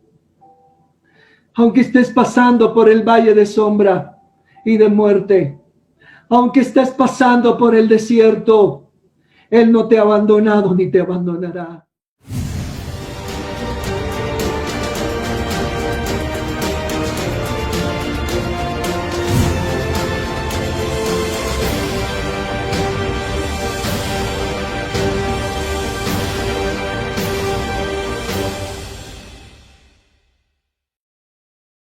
Aunque estés pasando por el valle de sombra y de muerte, aunque estés pasando por el desierto, Él no te ha abandonado ni te abandonará.